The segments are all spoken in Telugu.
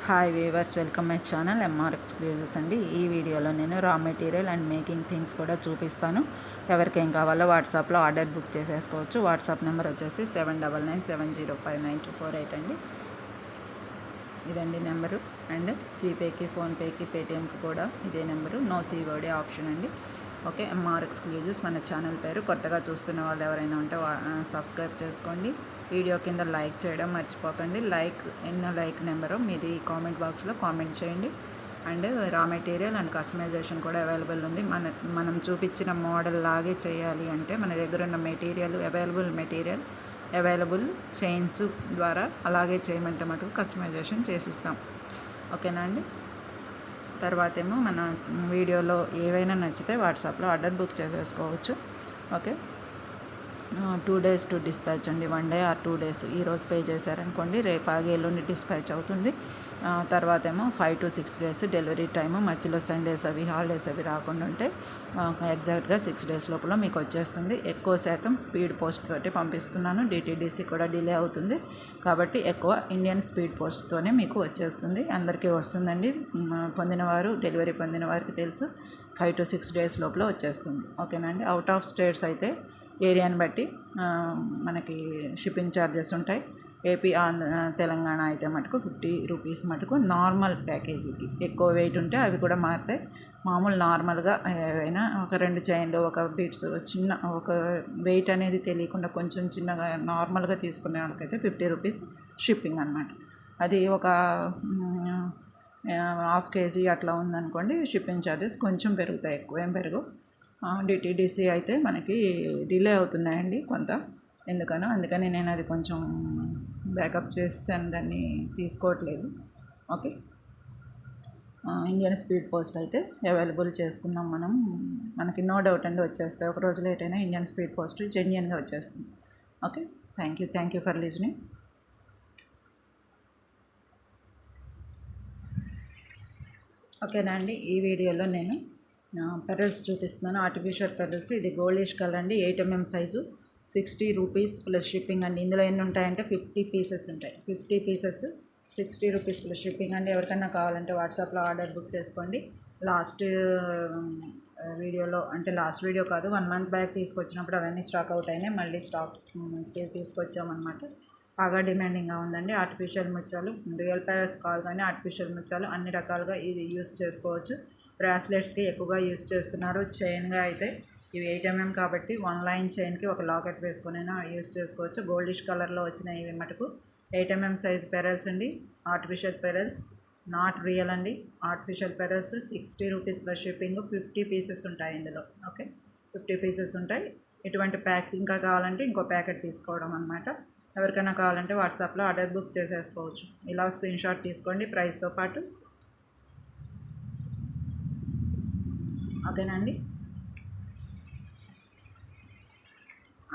Hi viewers, welcome my channel MR exclusives అండి. ఈ వీడియోలో నేను రా మెటీరియల్ అండ్ మేకింగ్ థింగ్స్ కూడా చూపిస్తాను. ఎవరికేం కావాలో వాట్సాప్లో ఆర్డర్ బుక్ చేసేసుకోవచ్చు. వాట్సాప్ నెంబర్ వచ్చేసి 7997059248 అండి. ఇదండి నెంబరు. అండ్ జీపేకి, ఫోన్పేకి, పేటిఎంకి కూడా ఇదే నెంబరు. నో సీఓడి ఆప్షన్ అండి. ఓకే, ఎంఆర్ ఎక్స్క్లూజివ్స్ మన ఛానల్ పేరు. కొత్తగా చూస్తున్న వాళ్ళు ఎవరైనా ఉంటే సబ్స్క్రైబ్ చేసుకోండి. వీడియో కింద లైక్ చేయడం మర్చిపోకండి. ఎన్నో లైక్ నెంబరు మీది కామెంట్ బాక్స్లో కామెంట్ చేయండి. And raw material and customization కూడా అవైలబుల్ ఉంది. మనం చూపించిన మోడల్ లాగే చేయాలి అంటే మన దగ్గర ఉన్న అవైలబుల్ చైన్స్ ద్వారా అలాగే చేయమంటే మటుకు కస్టమైజేషన్ చేసిస్తాం. ఓకేనా అండి. తర్వాత ఏమో మన వీడియోలో ఏవైనా నచ్చితే వాట్సాప్లో ఆర్డర్ బుక్ చేసేసుకోవచ్చు. ఓకే, 2 days టు డిస్పాచ్ అండి. 1 day ఆర్ 2 days. ఈరోజు పే చేశారనుకోండి, రేపు ఆగి ఎల్లుండి డిస్పాచ్ అవుతుంది. తర్వాత ఏమో 5 to 6 days డెలివరీ టైము. మధ్యలో సండేస్ అవి హాలిడేస్ అవి రాకుండా ఉంటే ఎగ్జాక్ట్గా 6 days లోపల మీకు వచ్చేస్తుంది. ఎక్కువ శాతం స్పీడ్ పోస్ట్ తోటి పంపిస్తున్నాను. డిటీడీసీ కూడా డిలే అవుతుంది కాబట్టి ఎక్కువ ఇండియన్ స్పీడ్ పోస్ట్తోనే మీకు వచ్చేస్తుంది. అందరికీ వస్తుందండి. డెలివరీ పొందిన వారికి తెలుసు. 5 to 6 days లోపల వచ్చేస్తుంది. ఓకేనండి. అవుట్ ఆఫ్ స్టేట్స్ అయితే ఏరియాని బట్టి మనకి షిప్పింగ్ ఛార్జెస్ ఉంటాయి. ఏపీ, తెలంగాణ అయితే మటుకు 50 రూపీస్ మటుకు నార్మల్ ప్యాకేజీకి. ఎక్కువ వెయిట్ ఉంటే అవి కూడా మారుతాయి. మామూలు నార్మల్గా ఏవైనా ఒక 2 చైన్లు, ఒక బీట్స్, ఒక వెయిట్ అనేది తెలియకుండా కొంచెం చిన్నగా నార్మల్గా తీసుకునే వాళ్ళకైతే 50 రూపీస్ షిప్పింగ్ అనమాట. అది ఒక 1/2 kg అట్లా ఉందనుకోండి, షిప్పింగ్ ఛార్జెస్ కొంచెం పెరుగుతాయి, ఎక్కువ ఏం పెరుగు. డిటీడీసీ అయితే మనకి డిలే అవుతున్నాయండి కొంత. అందుకని నేను అది కొంచెం బ్యాకప్ చేసాను, దాన్ని తీసుకోవట్లేదు. ఓకే, ఇండియన్ స్పీడ్ పోస్ట్ అయితే అవైలబుల్ చేసుకున్నాం మనం. మనకి నో డౌట్ అండి వచ్చేస్తాయి. ఒక రోజు లేట్ అయినా ఇండియన్ స్పీడ్ పోస్ట్ జెన్యూన్గా వచ్చేస్తుంది. Okay, thank you for listening. ఓకేనా అండి. ఈ వీడియోలో నేను పెరల్స్ చూపిస్తున్నాను. Artificial pearls. ఇది గోల్డిష్ కలర్ అండి. 8 mm size. 60 rupees plus shipping అండి. ఇందులో ఎన్ని ఉంటాయంటే 50 పీసెస్ ఉంటాయి. 50 పీసెస్ 60 రూపీస్ ప్లస్ షిప్పింగ్ అండి. ఎవరికైనా కావాలంటే వాట్సాప్లో ఆర్డర్ బుక్ చేసుకోండి. లాస్ట్ వీడియో కాదు, 1 month బ్యాక్ తీసుకొచ్చినప్పుడు అవన్నీ స్టాక్ అవుట్ అయినాయి. మళ్ళీ స్టాక్ తీసుకొచ్చామన్నమాట. బాగా డిమాండింగ్గా ఉందండి. ఆర్టిఫిషియల్ ముత్యాలు, రియల్ పెరల్స్ కాదు కానీ ఆర్టిఫిషియల్ ముత్యాలు అన్ని రకాలుగా ఇది యూస్ చేసుకోవచ్చు. బ్రాస్లెట్స్కి ఎక్కువగా యూస్ చేస్తున్నారు. చైన్గా అయితే ఇవి 8 mm కాబట్టి 1 line చైన్కి ఒక లాకెట్ వేసుకొనైనా యూస్ చేసుకోవచ్చు. గోల్డిష్ కలర్లో వచ్చిన ఇవి మటుకు 8 mm సైజ్ పెరల్స్ అండి. ఆర్టిఫిషియల్ పెరల్స్, నాట్ రియల్ అండి. Artificial pearls 60 rupees plus shipping. 50 pieces ఉంటాయి ఇందులో. ఓకే, 50 పీసెస్ ఉంటాయి. ఇటువంటి ప్యాక్స్ ఇంకా కావాలంటే ఇంకో ప్యాకెట్ తీసుకోవడం అనమాట. ఎవరికైనా కావాలంటే వాట్సాప్లో ఆర్డర్ బుక్ చేసేసుకోవచ్చు. ఇలా స్క్రీన్ షాట్ తీసుకోండి ప్రైస్తో పాటు. ఓకేనండి.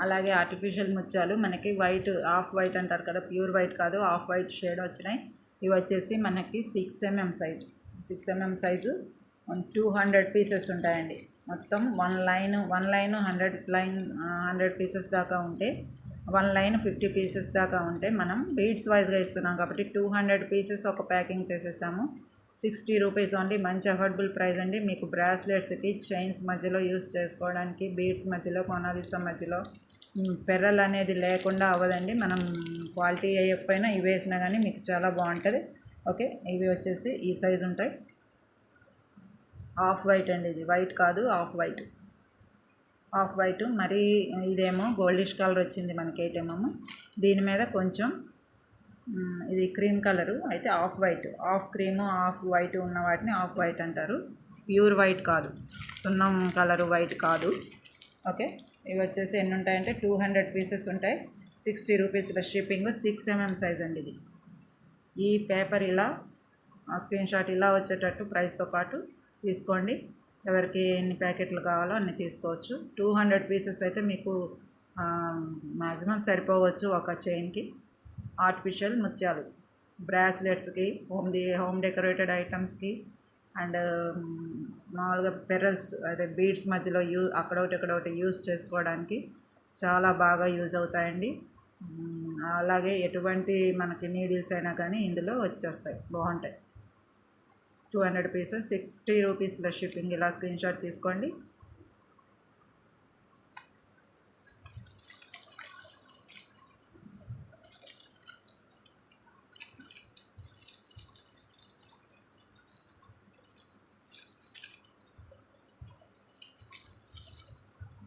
అలాగే ఆర్టిఫిషియల్ ముత్యాలు మనకి ఆఫ్ వైట్ అంటారు కదా, ప్యూర్ వైట్ కాదు, ఆఫ్ వైట్ షేడ్ వచ్చినాయి. ఇవి వచ్చేసి మనకి 6 mm size. 6 mm size 200 pieces ఉంటాయండి. మొత్తం 1 line 100 పీసెస్ దాకా ఉంటే, 1 line 50 పీసెస్ దాకా ఉంటే మనం బీడ్స్ వైజ్గా ఇస్తున్నాం కాబట్టి 200 పీసెస్ ఒక ప్యాకింగ్ చేసేసాము. 60 రూపీస్ ఓన్లీ. మంచి అఫోర్డబుల్ ప్రైస్ అండి. మీకు బ్రాస్లెట్స్కి, చైన్స్ మధ్యలో యూస్ చేసుకోవడానికి, బీడ్స్ మధ్యలో, కొనాలిసా మధ్యలో పెర్రల్ అనేది లేకుండా అవ్వదండి. మనం క్వాలిటీ అయ్యకపోయినా ఇవి వేసినా కానీ మీకు చాలా బాగుంటుంది. ఓకే, ఇవి వచ్చేసి ఈ సైజు ఉంటాయి. ఆఫ్ వైట్ అండి, ఇది వైట్ కాదు, ఆఫ్ వైట్. మరి ఇదేమో గోల్డిష్ కలర్ వచ్చింది మనకి 8 mm. దీని మీద కొంచెం ఇది క్రీమ్ కలరు అయితే off white, of cream, off white ఉన్న వాటిని ఆఫ్ వైట్ అంటారు. ప్యూర్ వైట్ కాదు, సున్నం కలరు వైట్ కాదు. ఓకే, ఇవి వచ్చేసి ఎన్ని ఉంటాయంటే 200 పీసెస్ ఉంటాయి. 60 rupees plus shipping. 6 mm size అండి ఇది. ఈ పేపర్ ఇలా స్క్రీన్ షాట్ ఇలా వచ్చేటట్టు ప్రైస్తో పాటు తీసుకోండి. ఎవరికి ఎన్ని ప్యాకెట్లు కావాలో అన్ని తీసుకోవచ్చు. 200 పీసెస్ అయితే మీకు మ్యాక్సిమం సరిపోవచ్చు ఒక చైన్కి. ఆర్టిఫిషియల్ ముత్యాలు బ్రాస్లెట్స్కి, హోమ్ డెకరేటెడ్ ఐటమ్స్కి, అండ్ మామూలుగా పెరల్స్ అదే బీడ్స్ మధ్యలో అక్కడొకటి ఇక్కడొకటి యూస్ చేసుకోవడానికి చాలా బాగా యూజ్ అవుతాయండి. అలాగే ఎటువంటి మనకి నీడిల్స్ అయినా కానీ ఇందులో వచ్చేస్తాయి, బాగుంటాయి. 200 పీసెస్ 60 రూపీస్ ప్లస్ షిప్పింగ్. ఇలా స్క్రీన్ షాట్ తీసుకోండి.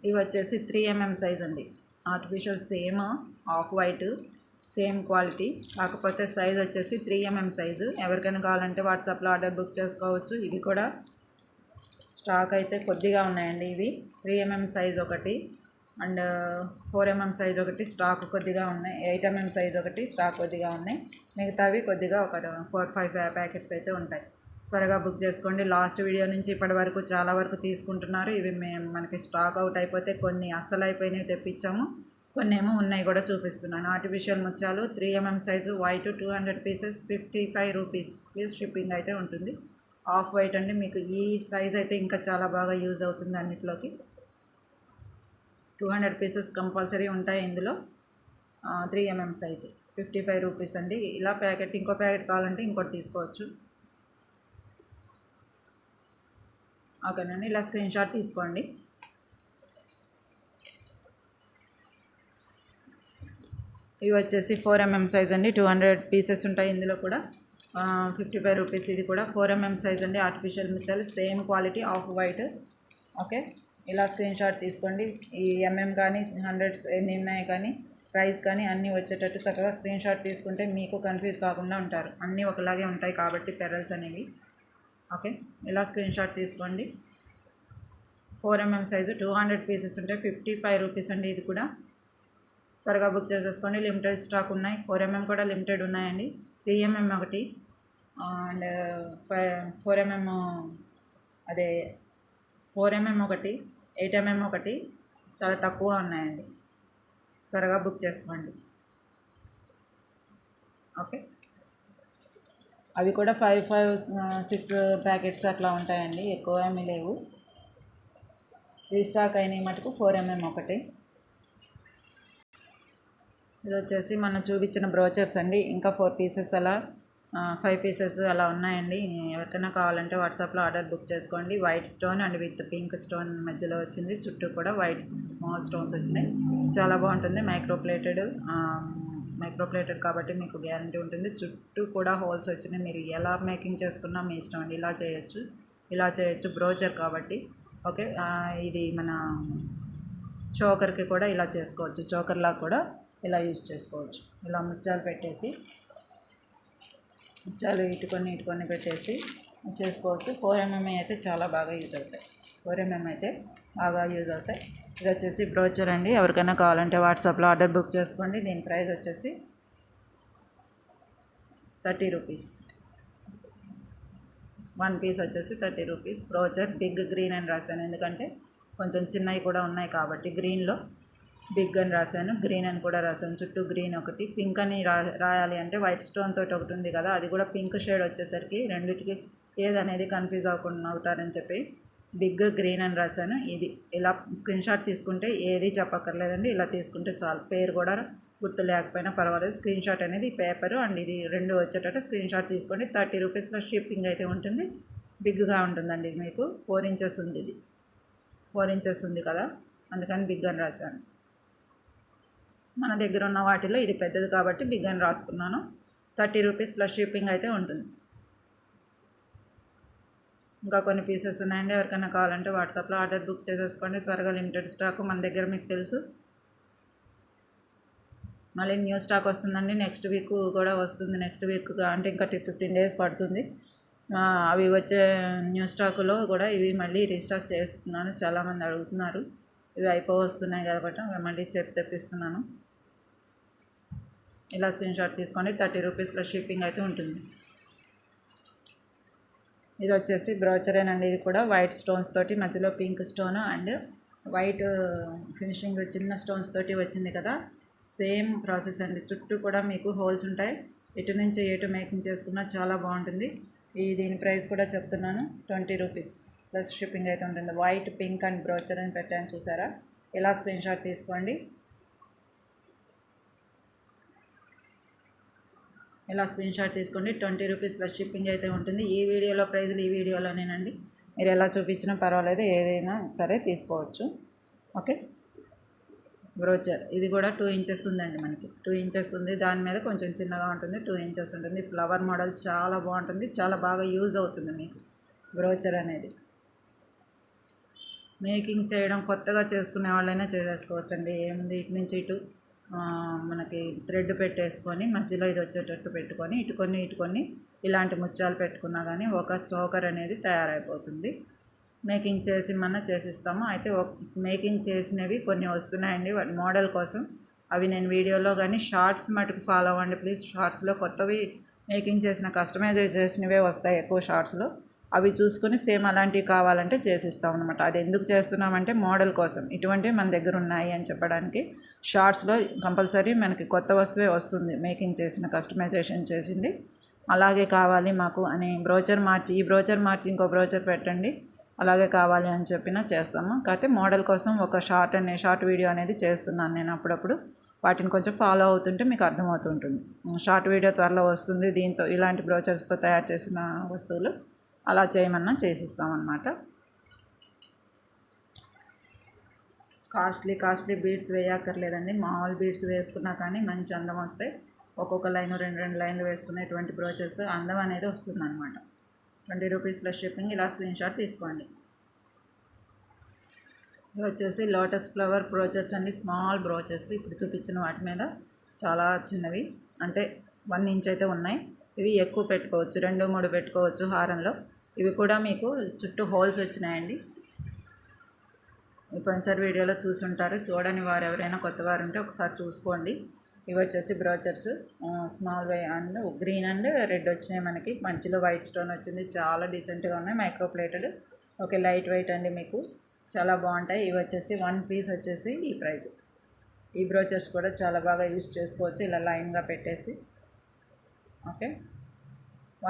ఇవి వచ్చేసి 3mm సైజ్ అండి. Artificial same off white, same quality, కాకపోతే సైజ్ వచ్చేసి 3mm సైజు. ఎవరికైనా కావాలంటే వాట్సాప్లో ఆర్డర్ బుక్ చేసుకోవచ్చు. ఇవి కూడా స్టాక్ అయితే కొద్దిగా ఉన్నాయండి. ఇవి 3mm సైజ్ ఒకటి అండ్ 4mm సైజ్ ఒకటి స్టాక్ కొద్దిగా ఉన్నాయి. 8mm సైజ్ ఒకటి స్టాక్ కొద్దిగా ఉన్నాయి. మిగతావి కొద్దిగా ఒక 4-5 ప్యాకెట్స్ అయితే ఉంటాయి. త్వరగా బుక్ చేసుకోండి. లాస్ట్ వీడియో నుంచి ఇప్పటి వరకు చాలా వరకు తీసుకుంటున్నారు. ఇవి మనకి స్టాక్ అవుట్ అయిపోతే కొన్ని అస్సలు అయిపోయినవి తెప్పించాము, కొన్ని ఏమో ఉన్నాయి కూడా చూపిస్తున్నాను. ఆర్టిఫిషియల్ ముత్యాలు 3mm size white 200 pieces 55 rupees plus shipping అయితే ఉంటుంది. ఆఫ్ వైట్ అండి. మీకు ఈ సైజ్ అయితే ఇంకా చాలా బాగా యూజ్ అవుతుంది అన్నిట్లోకి. 200 పీసెస్ కంపల్సరీ ఉంటాయి ఇందులో. 3mm సైజు 55 రూపీస్ అండి. ఇలా ప్యాకెట్, ఇంకో ప్యాకెట్ కావాలంటే ఇంకోటి తీసుకోవచ్చు. ఓకేనండి, ఇలా స్క్రీన్ షాట్ తీసుకోండి. ఇవి వచ్చేసి 4mm సైజ్ అండి. 200 పీసెస్ ఉంటాయి ఇందులో కూడా. 55 రూపీస్. ఇది కూడా 4mm సైజ్ అండి. Artificial mixture same quality off white. Okay, ఇలా స్క్రీన్ షాట్ తీసుకోండి. ఈ కానీ 100 ఎన్ని ఉన్నాయి కానీ ప్రైస్ కానీ అన్నీ వచ్చేటట్టు చక్కగా స్క్రీన్ షాట్ తీసుకుంటే మీకు కన్ఫ్యూజ్ కాకుండా ఉంటారు. అన్నీ ఒకలాగే ఉంటాయి కాబట్టి పెరల్స్ అనేవి. ఓకే, ఇలా స్క్రీన్ షాట్ తీసుకోండి. 4mm సైజు 200 పీసెస్ ఉంటాయి. 55 రూపీస్ అండి. ఇది కూడా త్వరగా బుక్ చేసేసుకోండి. లిమిటెడ్ స్టాక్ ఉన్నాయి. 4mm కూడా లిమిటెడ్ ఉన్నాయండి. 3mm ఒకటి అండ్ 4mm అదే 4mm ఒకటి, 8mm ఒకటి చాలా తక్కువ ఉన్నాయండి. త్వరగా బుక్ చేసుకోండి. ఓకే, అవి కూడా 5-6 ప్యాకెట్స్ అట్లా ఉంటాయండి, ఎక్కువ ఏమీ లేవు. రీస్టాక్ అయిన మటుకు 4mm ఒకటి. ఇది వచ్చేసి మనం చూపించిన బ్రోచర్స్ అండి. ఇంకా 4 పీసెస్ అలా 5 పీసెస్ అలా ఉన్నాయండి. ఎవరికైనా కావాలంటే వాట్సాప్లో ఆర్డర్ బుక్ చేసుకోండి. White stone and with pink stone మధ్యలో వచ్చింది. చుట్టూ కూడా వైట్ స్మాల్ స్టోన్స్ వచ్చినాయి. చాలా బాగుంటుంది. మైక్రోప్లేటెడ్ కాబట్టి మీకు గ్యారంటీ ఉంటుంది. చుట్టూ కూడా హోల్స్ వచ్చినాయి. మీరు ఎలా మేకింగ్ చేసుకున్నా మీ ఇష్టం అండి. ఇలా చేయొచ్చు బ్రోచర్ కాబట్టి. ఓకే, ఇది మన చోకర్కి కూడా ఇలా చేసుకోవచ్చు. చోకర్లా కూడా ఇలా యూజ్ చేసుకోవచ్చు. ఇలా ముత్యాలు పెట్టేసి, ముత్యాలు ఇటుకొని పెట్టేసి చేసుకోవచ్చు. 4mm అయితే చాలా బాగా యూజ్ అవుతాయి. 4mm అయితే బాగా యూజ్ అవుతాయి. ఇది వచ్చేసి బ్రోచర్ అండి. ఎవరికైనా కావాలంటే వాట్సాప్లో ఆర్డర్ బుక్ చేసుకోండి. దీని ప్రైస్ వచ్చేసి 30 రూపీస్. 1 పీస్ వచ్చేసి 30 రూపీస్. బ్రోచర్ బిగ్ గ్రీన్ అని రాశాను, ఎందుకంటే కొంచెం చిన్నవి కూడా ఉన్నాయి కాబట్టి. గ్రీన్లో బిగ్ అని రాశాను, గ్రీన్ అని కూడా రాశాను. చుట్టూ గ్రీన్ ఒకటి, పింక్ అని రాయాలి అంటే వైట్ స్టోన్ తోటి ఒకటి ఉంది కదా, అది కూడా పింక్ షేడ్ వచ్చేసరికి రెండింటికి ఏదనేది కన్ఫ్యూజ్ అవ్వకుండా అవుతారని చెప్పి బిగ్ గ్రీన్ అని రాశాను. ఇది ఇలా స్క్రీన్ షాట్ తీసుకుంటే ఏది చెప్పక్కర్లేదండి. ఇలా తీసుకుంటే చాలు. పేరు కూడా గుర్తు లేకపోయినా పర్వాలేదు. స్క్రీన్ షాట్ అనేది పేపరు అండ్ ఇది రెండు వచ్చేటట్టు స్క్రీన్ షాట్ తీసుకోండి. 30 రూపీస్ ప్లస్ షిప్పింగ్ అయితే ఉంటుంది. బిగ్గా ఉంటుందండి. ఇది మీకు 4 ఇంచెస్ ఉంది. ఇది 4 ఇంచెస్ ఉంది కదా, అందుకని బిగ్ అని రాశాను. మన దగ్గర ఉన్న వాటిలో ఇది పెద్దది కాబట్టి బిగ్ అని రాసుకున్నాను. 30 రూపీస్ ప్లస్ షిప్పింగ్ అయితే ఉంటుంది. ఇంకా కొన్ని పీసెస్ ఉన్నాయండి. ఎవరికైనా కావాలంటే వాట్సాప్లో ఆర్డర్ బుక్ చేసేసుకోండి. త్వరగా లిమిటెడ్ స్టాక్ మన దగ్గర మీకు తెలుసు. మళ్ళీ న్యూ స్టాక్ వస్తుందండి. నెక్స్ట్ వీక్ కూడా వస్తుంది. నెక్స్ట్ వీక్ అంటే ఇంకా 15 డేస్ పడుతుంది. అవి వచ్చే న్యూ స్టాకులో కూడా ఇవి మళ్ళీ రీస్టాక్ చేస్తున్నాను. చాలామంది అడుగుతున్నారు. ఇవి వస్తున్నాయి కాబట్టి మళ్ళీ తెప్పిస్తున్నాను. ఇలా స్క్రీన్ షాట్ తీసుకోండి. 30 రూపీస్ ప్లస్ షిప్పింగ్ అయితే ఉంటుంది. ఇది వచ్చేసి బ్రోచరేనండి. ఇది కూడా వైట్ స్టోన్స్ తోటి మధ్యలో pink stone and white finishing చిన్న స్టోన్స్ తోటి వచ్చింది కదా, సేమ్ ప్రాసెస్ అండి. చుట్టూ కూడా మీకు హోల్స్ ఉంటాయి. ఇటు నుంచి ఎటు మేకింగ్ చేసుకున్నా చాలా బాగుంటుంది. దీని ప్రైస్ కూడా చెప్తున్నాను, 20 రూపీస్ ప్లస్ షిప్పింగ్ అయితే ఉంటుంది. వైట్ పింక్ అండ్ బ్రోచర్ అని పెట్టాను, చూసారా? ఇలా స్క్రీన్ షాట్ తీసుకోండి. ఇలా స్క్రీన్ షాట్ తీసుకోండి. 20 రూపీస్ ప్లస్ షిప్పింగ్ అయితే ఉంటుంది. ఈ వీడియోలో ప్రైజ్లు ఈ వీడియోలోనేనండి. మీరు ఎలా చూపించినా పర్వాలేదు, ఏదైనా సరే తీసుకోవచ్చు. ఓకే, బ్రోచర్ ఇది కూడా 2 ఇంచెస్ ఉందండి. మనకి 2 ఇంచెస్ ఉంది. దాని మీద కొంచెం చిన్నగా ఉంటుంది, 2 ఇంచెస్ ఉంటుంది. ఫ్లవర్ మోడల్ చాలా బాగుంటుంది, చాలా బాగా యూజ్ అవుతుంది మీకు బ్రోచర్ అనేది. మేకింగ్ చేయడం కొత్తగా చేసుకునే వాళ్ళైనా చేసేసుకోవచ్చండి. ఏముంది, ఇటు నుంచి ఇటు మనకి థ్రెడ్ పెట్టేసుకొని మధ్యలో ఇది వచ్చేటట్టు పెట్టుకొని ఇటుకొని ఇలాంటి ముత్యాలు పెట్టుకున్నా కానీ ఒక చోకర్ అనేది తయారైపోతుంది. మేకింగ్ చేసి చేసిస్తాము. అయితే మేకింగ్ చేసినవి కొన్ని వస్తున్నాయండి వాటి మోడల్ కోసం. అవి నేను వీడియోలో కానీ షార్ట్స్ మటుకు ఫాలో అవ్వండి ప్లీజ్. షార్ట్స్లో కొత్తవి మేకింగ్ చేసిన కస్టమైజ్ చేసినవే వస్తాయి ఎక్కువ షార్ట్స్లో. అవి చూసుకొని సేమ్ అలాంటివి కావాలంటే చేసిస్తాం అనమాట. అది ఎందుకు చేస్తున్నామంటే మోడల్ కోసం, ఇటువంటివి మన దగ్గర ఉన్నాయి అని చెప్పడానికి. షార్ట్స్లో కంపల్సరీ మనకి కొత్త వస్తువే వస్తుంది, మేకింగ్ చేసిన కస్టమైజేషన్ చేసింది. అలాగే కావాలి మాకు అని బ్రోచర్ మార్చి, ఈ బ్రోచర్ మార్చి ఇంకో బ్రోచర్ పెట్టండి అలాగే కావాలి అని చెప్పినా చేస్తాము. కాకపోతే మోడల్ కోసం ఒక షార్ట్ వీడియో అనేది చేస్తున్నాను నేను అప్పుడప్పుడు. వాటిని కొంచెం ఫాలో అవుతుంటే మీకు అర్థమవుతుంటుంది. షార్ట్ వీడియో త్వరలో వస్తుంది. దీంతో ఇలాంటి బ్రోచర్స్తో తయారు చేసిన వస్తువులు అలా చేయమన్నా చేసిస్తామన్నమాట. Costly beads వేయక్కర్లేదండి. మామూలు బీడ్స్ వేసుకున్నా కానీ మంచి అందం వస్తాయి. ఒక్కొక్క లైన్ 2 లైన్లు వేసుకునేటువంటి బ్రోచర్స్ అందం అనేది వస్తుందన్నమాట. 20 రూపీస్ ప్లస్ షిప్పింగ్. ఇలా స్క్రీన్ షాట్ తీసుకోండి. ఇవి వచ్చేసి లోటస్ ఫ్లవర్ బ్రోచర్స్ అండి, స్మాల్ బ్రోచర్స్. ఇప్పుడు చూపించిన వాటి మీద చాలా చిన్నవి, అంటే 1 ఇంచ్ అయితే ఉన్నాయి. ఇవి ఎక్కువ పెట్టుకోవచ్చు, 2-3 పెట్టుకోవచ్చు హారంలో. ఇవి కూడా మీకు చుట్టూ హోల్స్ వచ్చినాయండి. పోయినసారి వీడియోలో చూసుంటారు. చూడని వారు ఎవరైనా కొత్త వారు ఉంటే ఒకసారి చూసుకోండి. ఇవి వచ్చేసి బ్రోచర్స్, స్మాల్ వై అండ్ గ్రీన్ అండ్ రెడ్ వచ్చినాయి మనకి. మధ్యలో వైట్ స్టోన్ వచ్చింది, చాలా డీసెంట్గా ఉన్నాయి. Micro plated, okay, light weight అండి, మీకు చాలా బాగుంటాయి. ఇవి వచ్చేసి 1 పీస్ వచ్చేసి ఈ ప్రైస్. ఈ బ్రోచర్స్ కూడా చాలా బాగా యూజ్ చేసుకోవచ్చు, ఇలా లైన్గా పెట్టేసి. ఓకే,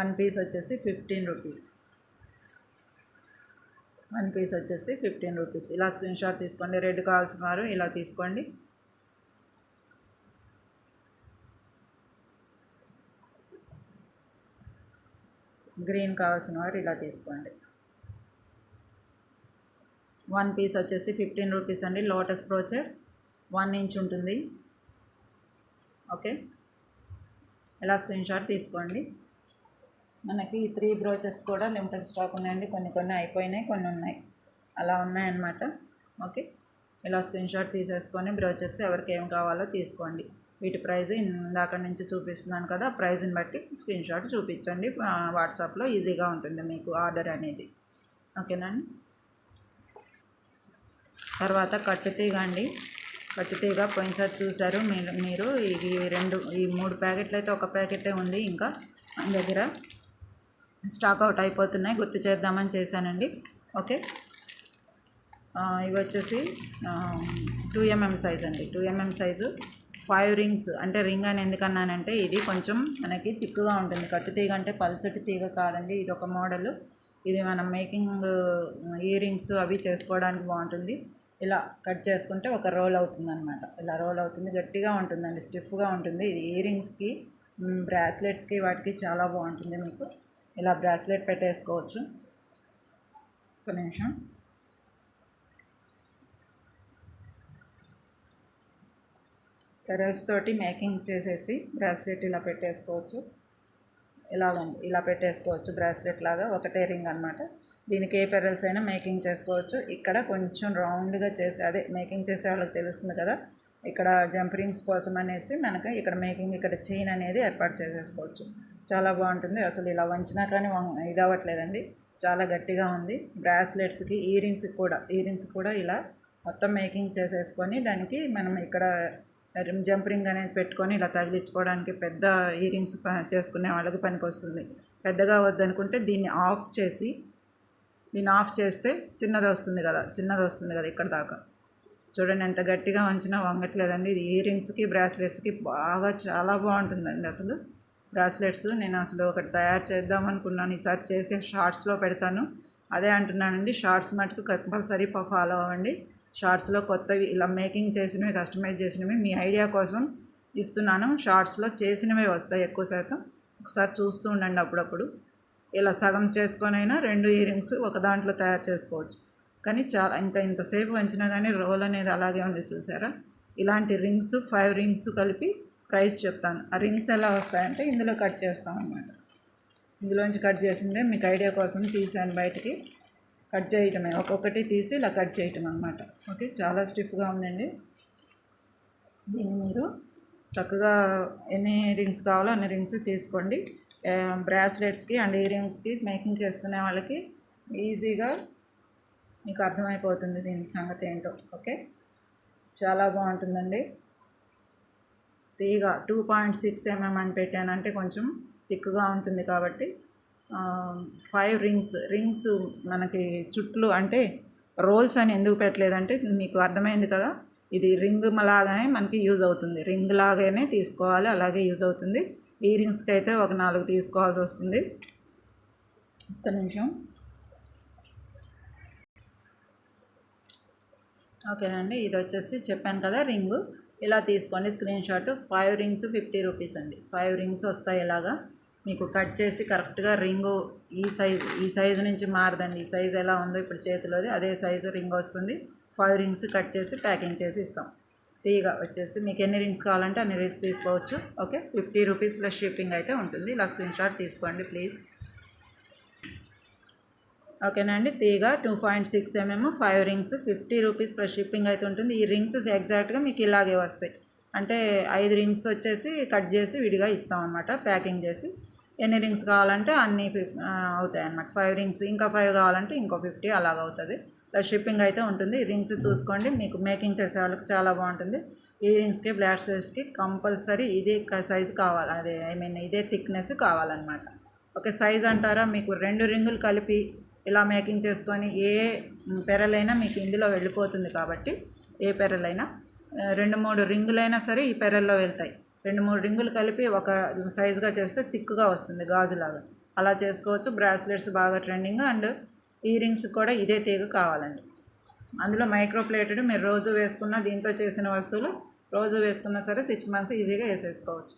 1 పీస్ వచ్చేసి 15 రూపీస్. 1 పీస్ వచ్చేసి 15 రూపీస్. ఇలా స్క్రీన్ షాట్ తీసుకోండి. రెడ్ కావాల్సిన వారు ఇలా తీసుకోండి. గ్రీన్ కావాల్సిన వారు ఇలా తీసుకోండి. 1 పీస్ వచ్చేసి 15 రూపీస్ అండి. లోటస్ బ్రోచర్ 1 ఇంచ్ ఉంటుంది. ఓకే, ఇలా స్క్రీన్ షాట్ తీసుకోండి. మనకి 3 బ్రోచర్స్ కూడా లిమిటెడ్ స్టాక్ ఉన్నాయండి. కొన్ని అయిపోయినాయి, కొన్ని ఉన్నాయి, అలా ఉన్నాయన్నమాట. ఓకే, ఇలా స్క్రీన్ షాట్ తీసేసుకొని బ్రోచర్స్ ఎవరికి ఏం కావాలో తీసుకోండి. వీటి ప్రైస్ ఇందాక నుంచి చూపిస్తున్నాను కదా, ప్రైస్ని బట్టి స్క్రీన్ షాట్ చూపించండి. వాట్సాప్లో ఈజీగా ఉంటుంది మీకు ఆర్డర్ అనేది. ఓకేనండి. తర్వాత కట్టుతీగ అండి. కట్టుతీగ పోయినసారి చూశారు మీరు. ఈ 3 ప్యాకెట్లు అయితే ఒక ప్యాకెటే ఉంది, ఇంకా మన దగ్గర స్టాక్ అవుట్ అయిపోతున్నాయి. గుర్తు చేద్దామని చేశానండి. ఓకే, ఇవి వచ్చేసి 2mm సైజ్ అండి. 2mm size 5 rings. అంటే రింగ్ అని ఎందుకన్నానంటే ఇది కొంచెం మనకి థిక్గా ఉంటుంది. కట్టు తీగ అంటే పల్చటి తీగ కాదండి, ఇది ఒక మోడలు. ఇది మనం మేకింగ్ ఇయర్ రింగ్స్ అవి చేసుకోవడానికి బాగుంటుంది. ఇలా కట్ చేసుకుంటే ఒక రోల్ అవుతుంది అనమాట. ఇలా రోల్ అవుతుంది, గట్టిగా ఉంటుందండి, స్టిఫ్గా ఉంటుంది. ఇది ఇయర్ రింగ్స్కి, బ్రాస్లెట్స్కి, వాటికి చాలా బాగుంటుంది. మీకు ఇలా బ్రాస్లెట్ పెట్టేసుకోవచ్చు. ఒక నిమిషం. పెరల్స్ తోటి మేకింగ్ చేసేసి బ్రాస్లెట్ ఇలా పెట్టేసుకోవచ్చు. ఇలాగండి, ఇలా పెట్టేసుకోవచ్చు బ్రాస్లెట్ లాగా, ఒకటే రింగ్ అనమాట. దీనికి ఏ పెరల్స్ అయినా మేకింగ్ చేసుకోవచ్చు. ఇక్కడ కొంచెం రౌండ్గా చేసి, అదే మేకింగ్ చేసే వాళ్ళకి తెలుస్తుంది కదా, ఇక్కడ జంప్ రింగ్స్ కోసం అనేసి మనకి ఇక్కడ మేకింగ్, ఇక్కడ చైన్ అనేది ఏర్పాటు చేసేసుకోవచ్చు. చాలా బాగుంటుంది. అసలు ఇలా వంచినా కానీ ఇది అవ్వట్లేదండి, చాలా గట్టిగా ఉంది. బ్రాస్లెట్స్కి, ఇయర్ రింగ్స్ కూడా ఇలా మొత్తం మేకింగ్ చేసేసుకొని దానికి మనం ఇక్కడ జంప్ రింగ్ అనేది పెట్టుకొని ఇలా తగిలించుకోవడానికి పెద్ద ఇయర్ రింగ్స్ చేసుకునే వాళ్ళకి పనికి వస్తుంది. పెద్దగా వద్దనుకుంటే దీన్ని ఆఫ్ చేస్తే చిన్నది వస్తుంది కదా ఇక్కడ దాకా. చూడండి ఎంత గట్టిగా వంచినా వంగట్లేదండి. ఇది ఇయర్ రింగ్స్కి, బ్రాస్లెట్స్కి బాగా చాలా బాగుంటుందండి. అసలు బ్రాస్లెట్స్ నేను అసలు ఒకటి తయారు చేద్దామనుకున్నాను, ఈసారి చేసే షార్ట్స్లో పెడతాను. అదే అంటున్నానండి, షార్ట్స్ మటుకు కంపల్సరీ ఫాలో అవ్వండి. షార్ట్స్లో కొత్తవి ఇలా మేకింగ్ చేసినవి, కస్టమైజ్ చేసినవి మీ ఐడియా కోసం ఇస్తున్నాను. షార్ట్స్లో చేసినవే వస్తాయి ఎక్కువ శాతం. ఒకసారి చూస్తూ ఉండండి అప్పుడప్పుడు. ఇలా సగం చేసుకొనైనా 2 ఇయర్ రింగ్స్ ఒక దాంట్లో తయారు చేసుకోవచ్చు. కానీ చాలా ఇంకా ఇంతసేపు వంచినా కానీ రోల్ అనేది అలాగే ఉంది చూసారా. ఇలాంటి రింగ్స్ 5 రింగ్స్ కలిపి ప్రైస్ చెప్తాను. ఆ రింగ్స్ ఎలా వస్తాయంటే ఇందులో కట్ చేస్తాం అన్నమాట. ఇందులోంచి కట్ చేసిందే మీకు ఐడియా కోసం తీసాను బయటికి. కట్ చేయటమే, ఒక్కొక్కటి తీసి ఇలా కట్ చేయటం అనమాట. ఓకే, చాలా స్టిఫ్గా ఉందండి. దీన్ని మీరు చక్కగా ఎన్ని రింగ్స్ కావాలో అన్ని రింగ్స్ తీసుకోండి. బ్రాస్లెట్స్కి అండ్ ఇయర్ రింగ్స్కి మేకింగ్ చేసుకునే వాళ్ళకి ఈజీగా మీకు అర్థమైపోతుంది దీని సంగతి ఏంటో. ఓకే, చాలా బాగుంటుందండి. తీగ 2.6 mm అని పెట్టానంటే కొంచెం థిక్గా ఉంటుంది కాబట్టి 5 రింగ్స్ మనకి చుట్లు అంటే రోల్స్ అని ఎందుకు పెట్టలేదంటే మీకు అర్థమైంది కదా. ఇది రింగ్ లాగానే మనకి యూజ్ అవుతుంది. రింగ్ లాగానే తీసుకోవాలి, అలాగే యూజ్ అవుతుంది. ఈ రింగ్స్కి అయితే ఒక 4 తీసుకోవాల్సి వస్తుంది. ఒక్క నిమిషం. ఓకేనండి, ఇది వచ్చేసి చెప్పాను కదా రింగు. ఇలా తీసుకోండి స్క్రీన్ షాట్. 5 రింగ్స్ 50 రూపీస్ అండి. 5 రింగ్స్ వస్తాయి. ఇలాగా మీకు కట్ చేసి కరెక్ట్గా రింగు ఈ సైజు నుంచి మారదండి. ఈ సైజు ఎలా ఉందో ఇప్పుడు చేతిలోది అదే సైజు రింగ్ వస్తుంది. 5 రింగ్స్ కట్ చేసి ప్యాకింగ్ చేసి ఇస్తాం. తీగ వచ్చేసి మీకు ఎన్ని రింగ్స్ కావాలంటే అన్ని రింగ్స్ తీసుకోవచ్చు. ఓకే, 50 రూపీస్ ప్లస్ షిప్పింగ్ అయితే ఉంటుంది. ఇలా స్క్రీన్ షాట్ తీసుకోండి ప్లీజ్. ఓకేనండి, తీగ 2.6 mm 5 rings 50 rupees plus shipping అయితే ఉంటుంది. ఈ రింగ్స్ ఎగ్జాక్ట్గా మీకు ఇలాగే వస్తాయి. అంటే 5 రింగ్స్ వచ్చేసి కట్ చేసి విడిగా ఇస్తాం అనమాట, ప్యాకింగ్ చేసి. ఎన్ని రింగ్స్ కావాలంటే అన్ని అవుతాయి అన్నమాట. 5 రింగ్స్ ఇంకా 5 కావాలంటే ఇంకో 50 అలాగ అవుతుంది. ప్లస్ షిప్పింగ్ అయితే ఉంటుంది. ఈ రింగ్స్ చూసుకోండి, మీకు మేకింగ్ చేసే వాళ్ళకి చాలా బాగుంటుంది. ఈ రింగ్స్కి బ్రాస్లెట్స్కి కంపల్సరీ ఇదే సైజు కావాలి, అదే ఇదే థిక్నెస్ కావాలన్నమాట. ఓకే, సైజ్ అంటారా, మీకు 2 రింగులు కలిపి ఇలా మేకింగ్ చేసుకొని ఏ పెరలైనా మీకు ఇందులో వెళ్ళిపోతుంది కాబట్టి ఏ పెరలైనా 2-3 రింగులైనా సరే ఈ పెరల్లో వెళ్తాయి. 2-3 రింగులు కలిపి ఒక సైజుగా చేస్తే థిక్గా వస్తుంది గాజులాగా. అలా చేసుకోవచ్చు. బ్రాస్లెట్స్ బాగా ట్రెండింగ్. అండ్ ఇయర్ రింగ్స్ కూడా ఇదే తీగ కావాలండి. అందులో మైక్రో ప్లేటెడ్ మీరు రోజు వేసుకున్న దీంతో చేసిన వస్తువులు రోజు వేసుకున్నా సరే 6 months ఈజీగా వేసేసుకోవచ్చు.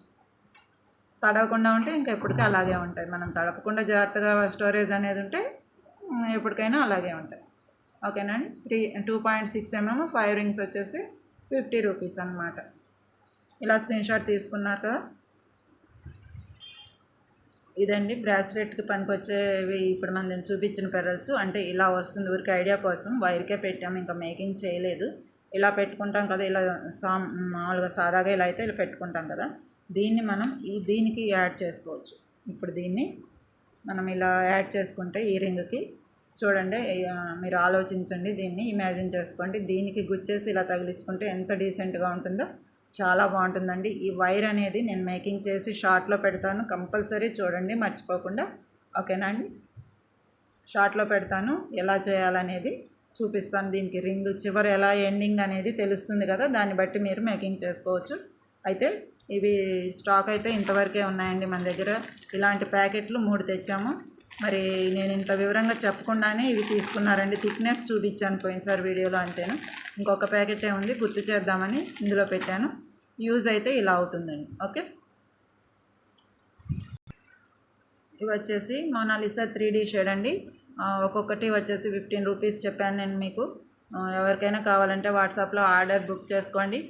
తడవకుండా ఉంటే ఇంకా ఎప్పటికీ అలాగే ఉంటాయి. మనం తడపకుండా జాగ్రత్తగా స్టోరేజ్ అనేది ఉంటే ఎప్పటికైనా అలాగే ఉంటాయి. ఓకేనండి, 2.6 mm 5 రింగ్స్ వచ్చేసి 50 రూపీస్ అన్నమాట. ఇలా స్క్రీన్ షాట్ తీసుకున్నారు కదా. ఇదండి బ్రాస్లెట్కి పనికొచ్చేవి ఇప్పుడు మనం చూపించిన పెరల్స్. అంటే ఇలా వస్తుంది, ఊరికి ఐడియా కోసం వైర్కే పెట్టాము, ఇంకా మేకింగ్ చేయలేదు. ఇలా పెట్టుకుంటాం కదా, ఇలా మామూలుగా సాదాగా ఇలా అయితే ఇలా పెట్టుకుంటాం కదా. దీన్ని మనం దీనికి యాడ్ చేసుకోవచ్చు. ఇప్పుడు దీన్ని మనం ఇలా యాడ్ చేసుకుంటే ఈ రింగ్కి చూడండి, మీరు ఆలోచించండి, దీన్ని ఇమాజిన్ చేసుకోండి. దీనికి గుచ్చేసి ఇలా తగిలించుకుంటే ఎంత డీసెంట్గా ఉంటుందో, చాలా బాగుంటుందండి. ఈ వైర్ అనేది నేను మేకింగ్ చేసి షార్ట్లో పెడతాను, కంపల్సరీ చూడండి మర్చిపోకుండా. ఓకేనా అండి, షార్ట్లో పెడతాను, ఎలా చేయాలనేది చూపిస్తాను. దీనికి రింగ్ చివరి ఎలా ఎండింగ్ అనేది తెలుస్తుంది కదా, దాన్ని బట్టి మీరు మేకింగ్ చేసుకోవచ్చు. అయితే ఇవి స్టాక్ అయితే ఇంతవరకే ఉన్నాయండి మన దగ్గర. ఇలాంటి ప్యాకెట్లు 3 తెచ్చాము. మరి నేను ఇంత వివరంగా చెప్పకుండానే ఇవి తీసుకున్నారండి. థిక్నెస్ చూపించాను పోయినసారి వీడియోలో అంతేను. ఇంకొక ప్యాకెటే ఉంది, గుర్తు చేద్దామని ఇందులో పెట్టాను. యూజ్ అయితే ఇలా అవుతుందండి. ఓకే, ఇవి వచ్చేసి మోనాలిసా 3D షేడ్ అండి. ఒక్కొక్కటి వచ్చేసి 15 రూపీస్ చెప్పాను నేను మీకు. ఎవరికైనా కావాలంటే వాట్సాప్లో ఆర్డర్ బుక్ చేసుకోండి.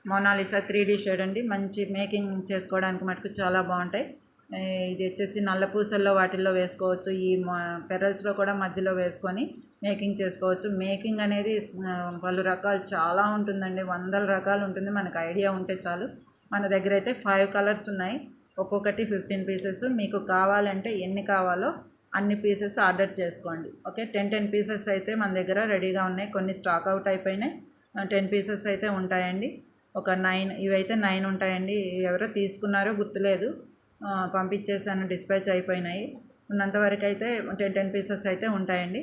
మోనాలిసా 3D షేడ్ అండి. మంచి మేకింగ్ చేసుకోవడానికి మటుకు చాలా బాగుంటాయి. ఇది వచ్చేసి నల్ల పూసల్లో వాటిల్లో వేసుకోవచ్చు. ఈ పెరల్స్లో కూడా మధ్యలో వేసుకొని మేకింగ్ చేసుకోవచ్చు. మేకింగ్ అనేది పలు రకాలు చాలా ఉంటుందండి, 100 రకాలు ఉంటుంది. మనకు ఐడియా ఉంటే చాలు. మన దగ్గర అయితే 5 కలర్స్ ఉన్నాయి, ఒక్కొక్కటి 15 పీసెస్. మీకు కావాలంటే ఎన్ని కావాలో అన్ని పీసెస్ ఆర్డర్ చేసుకోండి. ఓకే, 10 పీసెస్ అయితే మన దగ్గర రెడీగా ఉన్నాయి. కొన్ని స్టాక్ అవుట్ అయిపోయినాయి. 10 పీసెస్ అయితే ఉంటాయండి. ఒక 9 ఇవైతే 9 ఉంటాయండి. ఎవరో తీసుకున్నారో గుర్తులేదు, పంపించేసాను, డిస్పాచ్ అయిపోయినాయి. ఉన్నంతవరకు అయితే 10 పీసెస్ అయితే ఉంటాయండి.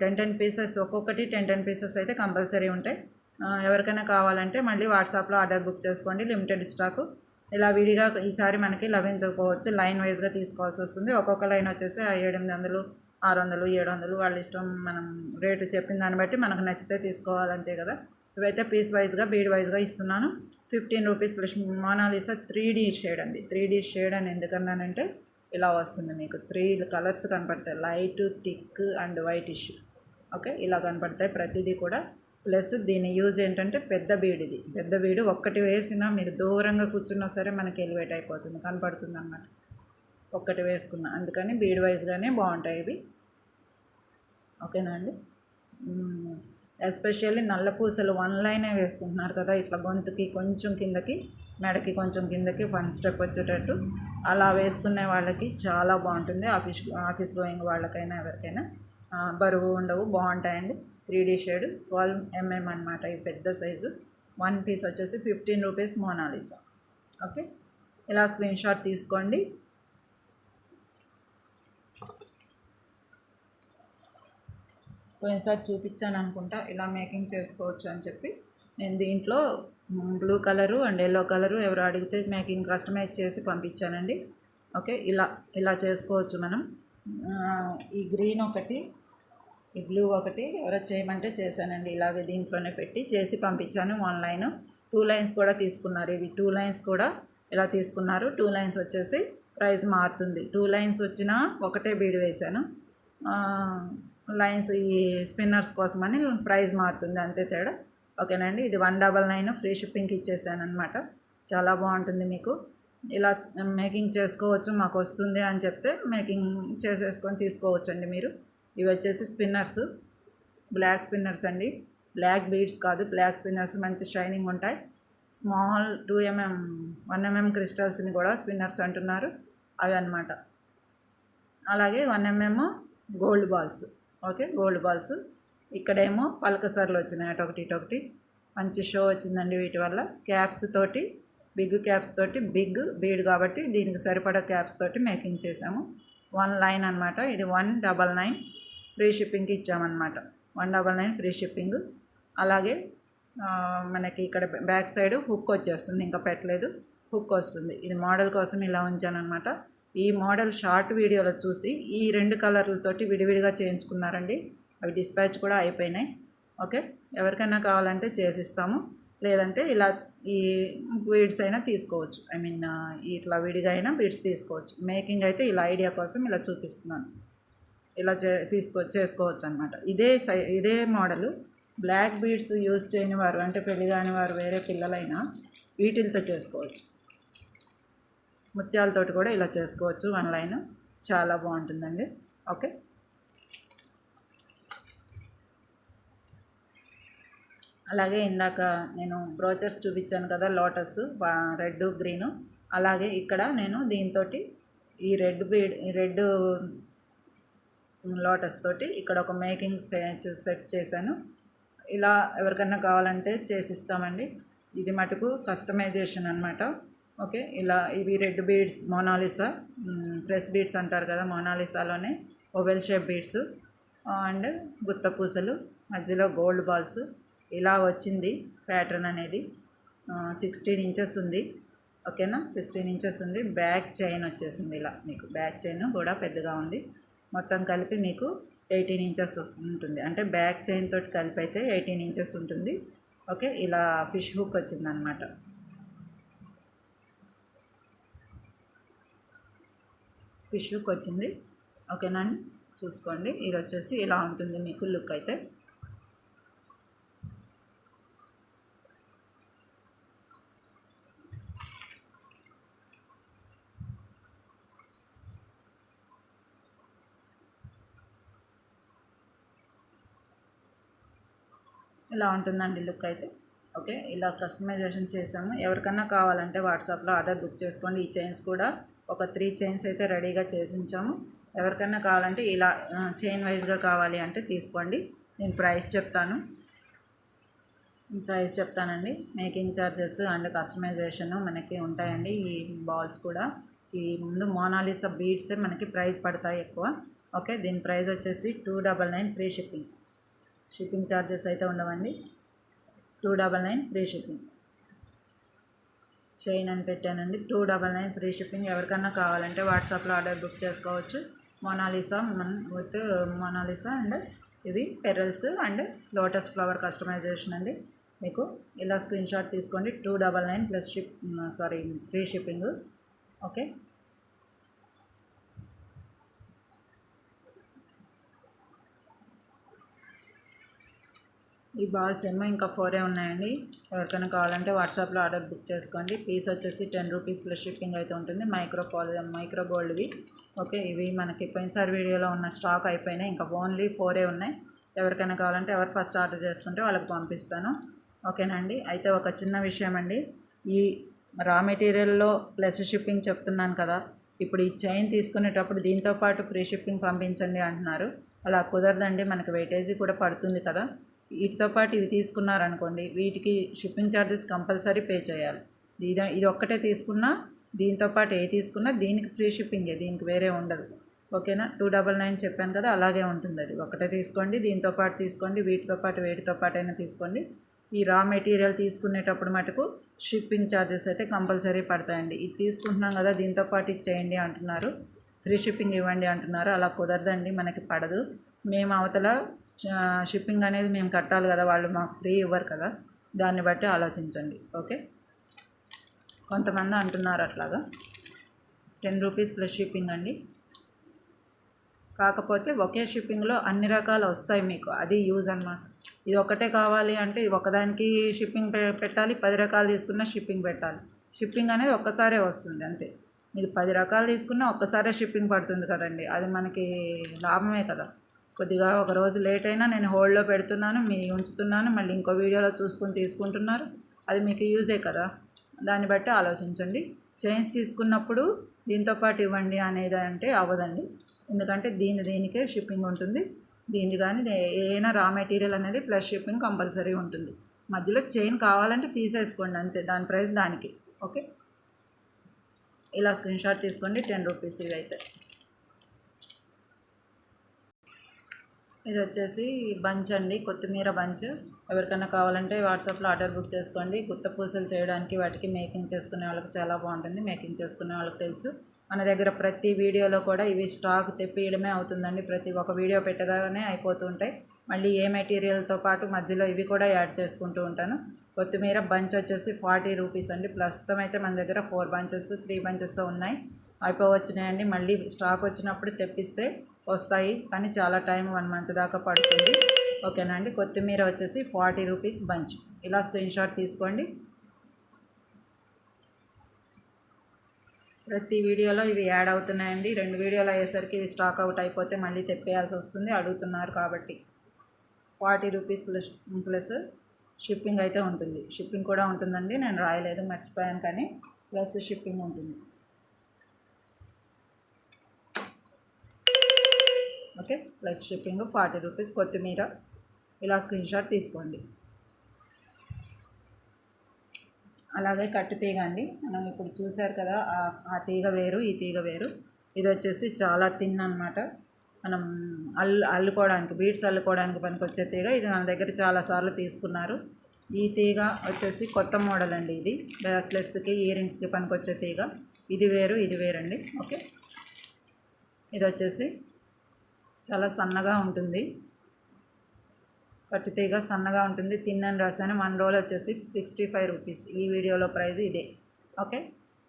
10 పీసెస్ ఒక్కొక్కటి 10 పీసెస్ అయితే కంపల్సరీ ఉంటాయి. ఎవరికైనా కావాలంటే మళ్ళీ వాట్సాప్లో ఆర్డర్ బుక్ చేసుకోండి. Limited stock. ఇలా విడిగా ఈసారి మనకి లభించకపోవచ్చు, లైన్ వైజ్గా తీసుకోవాల్సి వస్తుంది. ఒక్కొక్క లైన్ వచ్చేసి 700, 600, 700 వాళ్ళ ఇష్టం. మనం రేటు చెప్పిన దాన్ని బట్టి మనకు నచ్చితే తీసుకోవాలంతే కదా. ఇవైతే పీస్ వైజ్గా బీడ్ వైజ్గా ఇస్తున్నాను. 15 rupees plus Mona Lisa 3D shade అండి. 3D షేడ్ అని ఎందుకన్నానంటే ఇలా వస్తుంది మీకు 3 కలర్స్ కనపడతాయి, light, thick and whitish. Okay, ఇలా కనపడతాయి ప్రతిదీ కూడా. ప్లస్ దీని యూజ్ ఏంటంటే పెద్ద బీడ్, ఇది పెద్ద బీడు ఒక్కటి వేసినా మీరు దూరంగా కూర్చున్నా సరే మనకి ఎలివేట్ అయిపోతుంది, కనపడుతుంది అన్నమాట ఒక్కటి వేసుకున్నా. అందుకని బీడ్ వైజ్గానే బాగుంటాయి ఇవి. ఓకేనా అండి. ఎస్పెషల్లీ నల్ల పూసలు 1 లైనే వేసుకుంటున్నారు కదా, ఇట్లా గొంతుకి కొంచెం కిందకి, మెడకి కొంచెం కిందకి 1 స్టెప్ వచ్చేటట్టు అలా వేసుకునే వాళ్ళకి చాలా బాగుంటుంది. ఆఫీస్ గోయింగ్ వాళ్ళకైనా ఎవరికైనా బరువు ఉండవు, బాగుంటాయండి. 3D షేడ్ 12mm అనమాట, ఈ పెద్ద సైజు. 1 పీస్ వచ్చేసి 15 రూపీస్ మోనాలిసా. ఓకే, ఇలా స్క్రీన్ షాట్ తీసుకోండి. పోయినసారి చూపించాను అనుకుంటా ఇలా మేకింగ్ చేసుకోవచ్చు అని చెప్పి. నేను దీంట్లో blue colour and yellow colour ఎవరు అడిగితే మేకింగ్ కస్టమైజ్ చేసి పంపించానండి. ఓకే, ఇలా చేసుకోవచ్చు మనం. ఈ గ్రీన్ ఒకటి, ఈ బ్లూ ఒకటి ఎవరో చేయమంటే చేశానండి. ఇలాగే దీంట్లోనే పెట్టి చేసి పంపించాను. 1 లైన్ 2 లైన్స్ కూడా తీసుకున్నారు. ఇవి 2 లైన్స్ కూడా ఇలా తీసుకున్నారు. 2 లైన్స్ వచ్చేసి ప్రైస్ మారుతుంది. 2 లైన్స్ వచ్చినా ఒకటే బీడ్ వేశాను. లైన్స్ ఈ స్పిన్నర్స్ కోసమని ప్రైస్ మారుతుంది, అంతే తేడా. ఓకేనండి. ఇది 199 ఫ్రీ షిప్పింగ్కి ఇచ్చేసాను అనమాట. చాలా బాగుంటుంది. మీకు ఇలా మేకింగ్ చేసుకోవచ్చు, మాకు వస్తుంది అని చెప్తే మేకింగ్ చేసేసుకొని తీసుకోవచ్చు అండి మీరు. ఇవి వచ్చేసి స్పిన్నర్స్, బ్లాక్ స్పిన్నర్స్ అండి, బ్లాక్ బీడ్స్ కాదు, బ్లాక్ స్పిన్నర్స్. మంచి షైనింగ్ ఉంటాయి. స్మాల్ 2mm 1mm క్రిస్టల్స్ని కూడా స్పిన్నర్స్ అంటున్నారు, అవి అన్నమాట. అలాగే 1mm gold balls. Okay, gold balls. ఇక్కడేమో పలకసర్లు వచ్చినాయి, అటొకటి. మంచి షో వచ్చిందండి వీటి వల్ల. క్యాప్స్ తోటి, బిగ్ క్యాప్స్ తోటి, బిగ్ బీడ్ కాబట్టి దీనికి సరిపడా క్యాప్స్ తోటి మేకింగ్ చేసాము. 1 లైన్ అనమాట. ఇది 199 ఫ్రీ షిప్పింగ్కి ఇచ్చామన్నమాట. 199 free shipping. అలాగే మనకి ఇక్కడ బ్యాక్ సైడ్ హుక్ వచ్చేస్తుంది, ఇంకా పెట్టలేదు, హుక్ వస్తుంది. ఇది మోడల్ కోసం ఇలా ఉంచాను అనమాట. ఈ మోడల్ షార్ట్ వీడియోలో చూసి ఈ 2 కలర్లతోటి విడివిడిగా చేయించుకున్నారండి. అవి డిస్పాచ్ కూడా అయిపోయినాయి. ఓకే, ఎవరికైనా కావాలంటే చేసిస్తాము, లేదంటే ఇలా ఈ బీడ్స్ అయినా తీసుకోవచ్చు. ఐ మీన్ ఇట్లా విడిగా అయినా బీడ్స్ తీసుకోవచ్చు. మేకింగ్ అయితే ఇలా ఐడియా కోసం ఇలా చూపిస్తున్నాను. ఇలా చేసుకోవచ్చు అనమాట. ఇదే మోడలు బ్లాక్ బీడ్స్ యూజ్ చేయని వారు, అంటే పెళ్లి కాని వారు, వేరే పిల్లలైనా వీటితో చేసుకోవచ్చు. ముత్యాలతోటి కూడా ఇలా చేసుకోవచ్చు. 1 లైన్ చాలా బాగుంటుందండి. ఓకే, అలాగే ఇందాక నేను బ్రోచర్స్ చూపించాను కదా, లోటస్ రెడ్ గ్రీను. అలాగే ఇక్కడ నేను దీంతో ఈ రెడ్ లోటస్ తోటి ఇక్కడ ఒక మేకింగ్ సెట్ చేశాను. ఇలా ఎవరికన్నా కావాలంటే చేసిస్తామండి. ఇది మటుకు కస్టమైజేషన్ అనమాట. ఓకే, ఇలా ఇవి red beads Mona Lisa, press beads అంటారు కదా, మోనాలిసాలోనే ఓవెల్ షేప్ బీడ్స్ అండ్ గుత్త పూసలు, మధ్యలో గోల్డ్ బాల్స్. ఇలా వచ్చింది ప్యాటర్న్ అనేది. 16 ఇంచెస్ ఉంది. ఓకేనా, 16 ఇంచెస్ ఉంది. బ్యాక్ చైన్ వచ్చేసింది ఇలా, మీకు బ్యాక్ చైన్ కూడా పెద్దగా ఉంది. మొత్తం కలిపి మీకు 18 ఇంచెస్ ఉంటుంది. అంటే బ్యాక్ చైన్ తోటి కలిపి అయితే 18 ఇంచెస్ ఉంటుంది. ఓకే, ఇలా ఫిష్ హుక్ వచ్చింది అనమాట. ఫిష్ హుక్ వచ్చింది. ఓకేనా అండి, చూసుకోండి. ఇది వచ్చేసి ఇలా ఉంటుంది మీకు లుక్ అయితే. ఇలా ఉంటుందండి లుక్ అయితే. ఓకే, ఇలా కస్టమైజేషన్ చేసాము. ఎవరికన్నా కావాలంటే వాట్సాప్లో ఆర్డర్ బుక్ చేసుకోండి. ఈ చైన్స్ కూడా ఒక 3 చైన్స్ అయితే రెడీగా చేసి ఉంచాము. ఎవరికన్నా కావాలంటే ఇలా చైన్ వైజ్గా కావాలి అంటే తీసుకోండి. నేను ప్రైస్ చెప్తానండి. మేకింగ్ ఛార్జెస్ అండ్ కస్టమైజేషన్ మనకి ఉంటాయండి. ఈ బాల్స్ కూడా ఈ ముందు మోనాలిసా బీడ్సే మనకి ప్రైస్ పడతాయి ఎక్కువ. ఓకే, దీని ప్రైస్ వచ్చేసి 299 ఫ్రీ షిప్పింగ్ ఛార్జెస్ అయితే ఉండవండి. 299 ఫ్రీ షిప్పింగ్. చైన్ అని పెట్టానండి. 299 ఫ్రీ షిప్పింగ్. ఎవరికన్నా కావాలంటే వాట్సాప్లో ఆర్డర్ బుక్ చేసుకోవచ్చు. మోనాలిసా అండ్ ఇవి pearls and lotus flower customization అండి. మీకు ఇలా స్క్రీన్ షాట్ తీసుకోండి. 299 ప్లస్ ఫ్రీ షిప్పింగ్. ఓకే, ఈ బాల్స్ ఏమో ఇంకా 4 ఉన్నాయండి. ఎవరికైనా కావాలంటే వాట్సాప్లో ఆర్డర్ బుక్ చేసుకోండి. పీస్ వచ్చేసి 10 రూపీస్ ప్లస్ షిప్పింగ్ అయితే ఉంటుంది. మైక్రో గోల్డ్వి. ఓకే, ఇవి మనకి పోయినసారి వీడియోలో ఉన్న స్టాక్ అయిపోయినాయి. ఇంకా ఓన్లీ 4 ఉన్నాయి. ఎవరికైనా కావాలంటే ఎవరు ఫస్ట్ ఆర్డర్ చేసుకుంటే వాళ్ళకి పంపిస్తాను. ఓకేనండి. అయితే ఒక చిన్న విషయం అండి, ఈ రా మెటీరియల్లో ప్లస్ షిప్పింగ్ చెప్తున్నాను కదా, ఇప్పుడు ఈ చైన్ తీసుకునేటప్పుడు దీంతో పాటు ఫ్రీ షిప్పింగ్ పంపించండి అంటున్నారు. అలా కుదరదండి, మనకి వెయిటేజీ కూడా పడుతుంది కదా. వీటితో పాటు ఇవి తీసుకున్నారనుకోండి, వీటికి షిప్పింగ్ ఛార్జెస్ కంపల్సరీ పే చేయాలి. ఇది ఒక్కటే తీసుకున్నా, దీంతో పాటు ఏ తీసుకున్నా దీనికి ఫ్రీ షిప్పింగే, దీనికి వేరే ఉండదు. ఓకేనా. 299 చెప్పాను కదా, అలాగే ఉంటుంది. అది ఒకటే తీసుకోండి, దీంతో పాటు తీసుకోండి, వీటితో పాటు వేటితో పాటు అయినా తీసుకోండి. ఈ రా మెటీరియల్ తీసుకునేటప్పుడు మటుకు షిప్పింగ్ ఛార్జెస్ అయితే కంపల్సరీ పడతాయండి. ఇది తీసుకుంటున్నాం కదా, దీంతో పాటు ఇచ్చేయండి అంటున్నారు, ఫ్రీ షిప్పింగ్ ఇవ్వండి అంటున్నారు. అలా కుదరదండి, మనకి పడదు. మేము అవతల షిప్పింగ్ అనేది మేము కట్టాలి కదా, వాళ్ళు మాకు ఫ్రీ ఇవ్వరు కదా, దాన్ని బట్టి ఆలోచించండి. ఓకే, కొంతమంది అంటున్నారు అట్లాగా 10 రూపీస్ ప్లస్ షిప్పింగ్ అండి. కాకపోతే ఒకే షిప్పింగ్లో అన్ని రకాలు వస్తాయి మీకు, అది యూజ్ అనమాట. ఇది ఒకటే కావాలి అంటే ఒకదానికి షిప్పింగ్ పెట్టాలి, 10 రకాలు తీసుకున్నా షిప్పింగ్ పెట్టాలి. షిప్పింగ్ అనేది ఒక్కసారే వస్తుంది అంతే. మీరు 10 రకాలు తీసుకున్నా ఒక్కసారే షిప్పింగ్ పడుతుంది కదండి, అది మనకి లాభమే కదా. కొద్దిగా ఒక రోజు లేట్ అయినా నేను హోల్డ్లో పెడుతున్నాను, మీ ఉంచుతున్నాను, మళ్ళీ ఇంకో వీడియోలో చూసుకొని తీసుకుంటున్నారు, అది మీకు యూజే కదా. దాన్ని బట్టి ఆలోచించండి. చైన్స్ తీసుకున్నప్పుడు దీంతో పాటు ఇవ్వండి అనేది అంటే అవ్వదండి, ఎందుకంటే దీనికే షిప్పింగ్ ఉంటుంది. దీని కానీ ఏదైనా రా మెటీరియల్ అనేది ప్లస్ షిప్పింగ్ కంపల్సరీ ఉంటుంది. మధ్యలో చైన్ కావాలంటే తీసేసుకోండి అంతే, దాని ప్రైస్ దానికి. ఓకే, ఇలా స్క్రీన్ షాట్ తీసుకోండి. 10 రూపీస్ ఇవి అయితే. ఇది వచ్చేసి బంచ్ అండి, కొత్తిమీర బంచ్. ఎవరికైనా కావాలంటే వాట్సాప్లో ఆర్డర్ బుక్ చేసుకోండి. గుత్త పూసలు చేయడానికి వాటికి మేకింగ్ చేసుకునే వాళ్ళకి చాలా బాగుంటుంది. మేకింగ్ చేసుకునే వాళ్ళకి తెలుసు. మన దగ్గర ప్రతి వీడియోలో కూడా ఇవి స్టాక్ తెప్పియడమే అవుతుందండి. ప్రతి ఒక్క వీడియో పెట్టగానే అయిపోతూ ఉంటాయి. మళ్ళీ ఏ మెటీరియల్తో పాటు మధ్యలో ఇవి కూడా యాడ్ చేసుకుంటూ ఉంటాను. కొత్తిమీర బంచ్ వచ్చేసి 40 రూపీస్ అండి. ప్రస్తుతం అయితే మన దగ్గర 4 బంచెస్ 3 బంచెస్ ఉన్నాయి. అయిపోవచ్చినాయండి. మళ్ళీ స్టాక్ వచ్చినప్పుడు తెప్పిస్తే వస్తాయి, కానీ చాలా టైం 1 మంత్ దాకా పడుతుంది. ఓకేనా అండి. కొత్తిమీర వచ్చేసి 40 రూపీస్ బంచ్. ఇలా స్క్రీన్ షాట్ తీసుకోండి. ప్రతి వీడియోలో ఇవి యాడ్ అవుతున్నాయండి. 2 వీడియోలు అయ్యేసరికి ఇవి స్టాక్ అవుట్ అయిపోతే మళ్ళీ తెప్పేయాల్సి వస్తుంది, అడుగుతున్నారు కాబట్టి. 40 రూపీస్ ప్లస్ షిప్పింగ్ అయితే ఉంటుంది. షిప్పింగ్ కూడా ఉంటుందండి, నేను రాయలేదు మర్చిపోయాను, కానీ ప్లస్ షిప్పింగ్ ఉంటుంది. ఓకే, ప్లస్ షిప్పింగ్ 40 రూపీస్ కొత్తిమీర. ఇలా స్క్రీన్ షాట్ తీసుకోండి. అలాగే కట్టు తీగ అండి, మనం ఇప్పుడు చూసారు కదా, ఆ తీగ వేరు, ఈ తీగ వేరు. ఇది వచ్చేసి చాలా థిన్ అనమాట. మనం అల్లుకోవడానికి, బీడ్స్ అల్లుకోవడానికి పనికి వచ్చే తీగ. ఇది మన దగ్గర చాలాసార్లు తీసుకున్నారు. ఈ తీగ వచ్చేసి కొత్త మోడల్ అండి. ఇది బ్రాస్లెట్స్కి, ఇయర్ రింగ్స్కి పనికి వచ్చే తీగ. ఇది వేరు, ఇది వేరండి. ఓకే, ఇది వచ్చేసి చాలా సన్నగా ఉంటుంది. కట్టుతీగ సన్నగా ఉంటుంది, తిన్నని రాసాను. 1 రోల్ వచ్చేసి 65 రూపీస్. ఈ వీడియోలో ప్రైస్ ఇదే. ఓకే,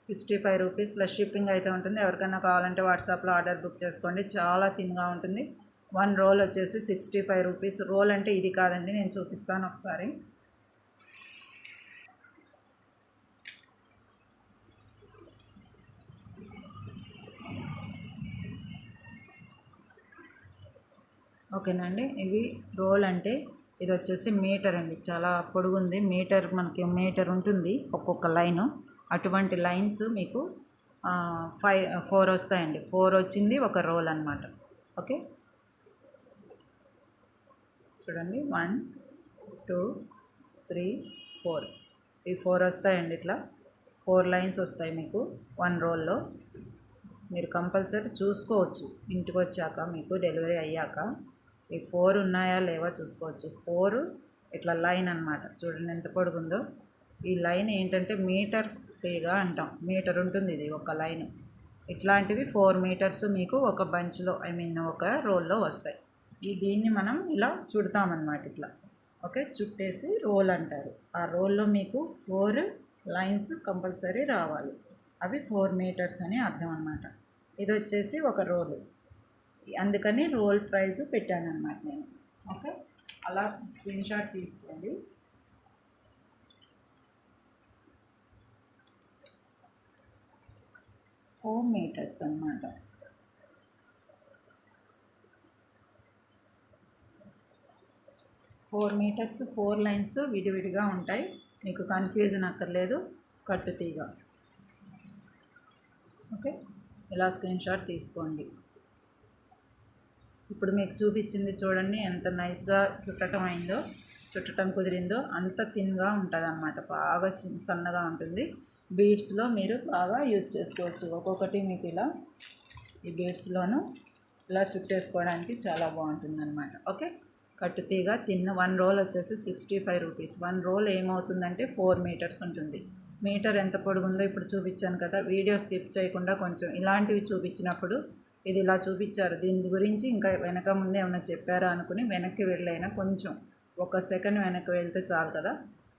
65 రూపీస్ ప్లస్ షిప్పింగ్ అయితే ఉంటుంది. ఎవరికైనా కావాలంటే వాట్సాప్లో ఆర్డర్ బుక్ చేసుకోండి. చాలా థిన్గా ఉంటుంది. 1 రోల్ వచ్చేసి 65 రూపీస్. రోల్ అంటే ఇది కాదండి, నేను చూపిస్తాను ఒకసారి. ఓకేనండి. ఇవి రోల్ అంటే ఇది వచ్చేసి మీటర్ అండి, చాలా పొడుగుంది. మనకి మీటర్ ఉంటుంది ఒక్కొక్క లైను. అటువంటి లైన్స్ మీకు 4 వస్తాయండి. 4 వచ్చింది ఒక రోల్ అనమాట. ఓకే, చూడండి, 1 2 3 4, ఈ 4 వస్తాయండి. ఇట్లా 4 లైన్స్ వస్తాయి మీకు 1 రోల్లో. మీరు కంపల్సరీ చూసుకోవచ్చు ఇంటికి వచ్చాక, మీకు డెలివరీ అయ్యాక ఈ 4 ఉన్నాయా లేవా చూసుకోవచ్చు. 4 ఇట్లా లైన్ అనమాట. చూడండి ఎంత పొడుగుందో. ఈ లైన్ ఏంటంటే మీటర్ తీగ అంటాం. మీటర్ ఉంటుంది ఇది ఒక లైన్. ఇట్లాంటివి 4 మీటర్స్ మీకు ఒక బంచ్లో, ఒక రోల్లో వస్తాయి. దీన్ని మనం ఇలా చుడతామన్నమాట. ఇట్లా ఓకే, చుట్టేసి రోల్ అంటారు. ఆ రోల్లో మీకు 4 లైన్స్ కంపల్సరీ రావాలి. అవి 4 మీటర్స్ అని అర్థం అన్నమాట. ఇది వచ్చేసి ఒక రోలు, అందుకని రోల్ ప్రైస్ పెట్టాను అనమాట నేను. ఓకే, అలా స్క్రీన్ షాట్ తీసుకోండి. ఫోర్ మీటర్స్ అన్నమాట. ఫోర్ మీటర్స్ 4 లైన్స్ విడివిడిగా ఉంటాయి, మీకు కన్ఫ్యూజన్ అక్కర్లేదు. కట్టుతీగ. ఓకే, ఇలా స్క్రీన్ షాట్ తీసుకోండి. ఇప్పుడు మీకు చూపించింది చూడండి, ఎంత నైస్గా చుట్టడం అయిందో, చుట్టడం కుదిరిందో. అంత థిన్గా ఉంటుంది అన్నమాట, బాగా సన్నగా ఉంటుంది. బీడ్స్లో మీరు బాగా యూజ్ చేసుకోవచ్చు. ఒక్కొక్కటి మీకు ఇలా ఈ బీడ్స్లోనూ ఇలా చుట్టేసుకోవడానికి చాలా బాగుంటుంది అన్నమాట. ఓకే, కట్టుతీగ తిన్న 1 రోల్ వచ్చేసి 65 రూపీస్. 1 రోల్ ఏమవుతుందంటే 4 మీటర్స్ ఉంటుంది. మీటర్ ఎంత పొడుగుందో ఇప్పుడు చూపించాను కదా. వీడియో స్కిప్ చేయకుండా కొంచెం ఇలాంటివి చూపించినప్పుడు ఇది ఇలా చూపించారు, దీని గురించి ఇంకా వెనక ముందే ఏమైనా చెప్పారా అనుకుని వెనక్కి వెళ్ళైనా కొంచెం 1 సెకండ్ వెనక్కి వెళ్తే చాలు కదా,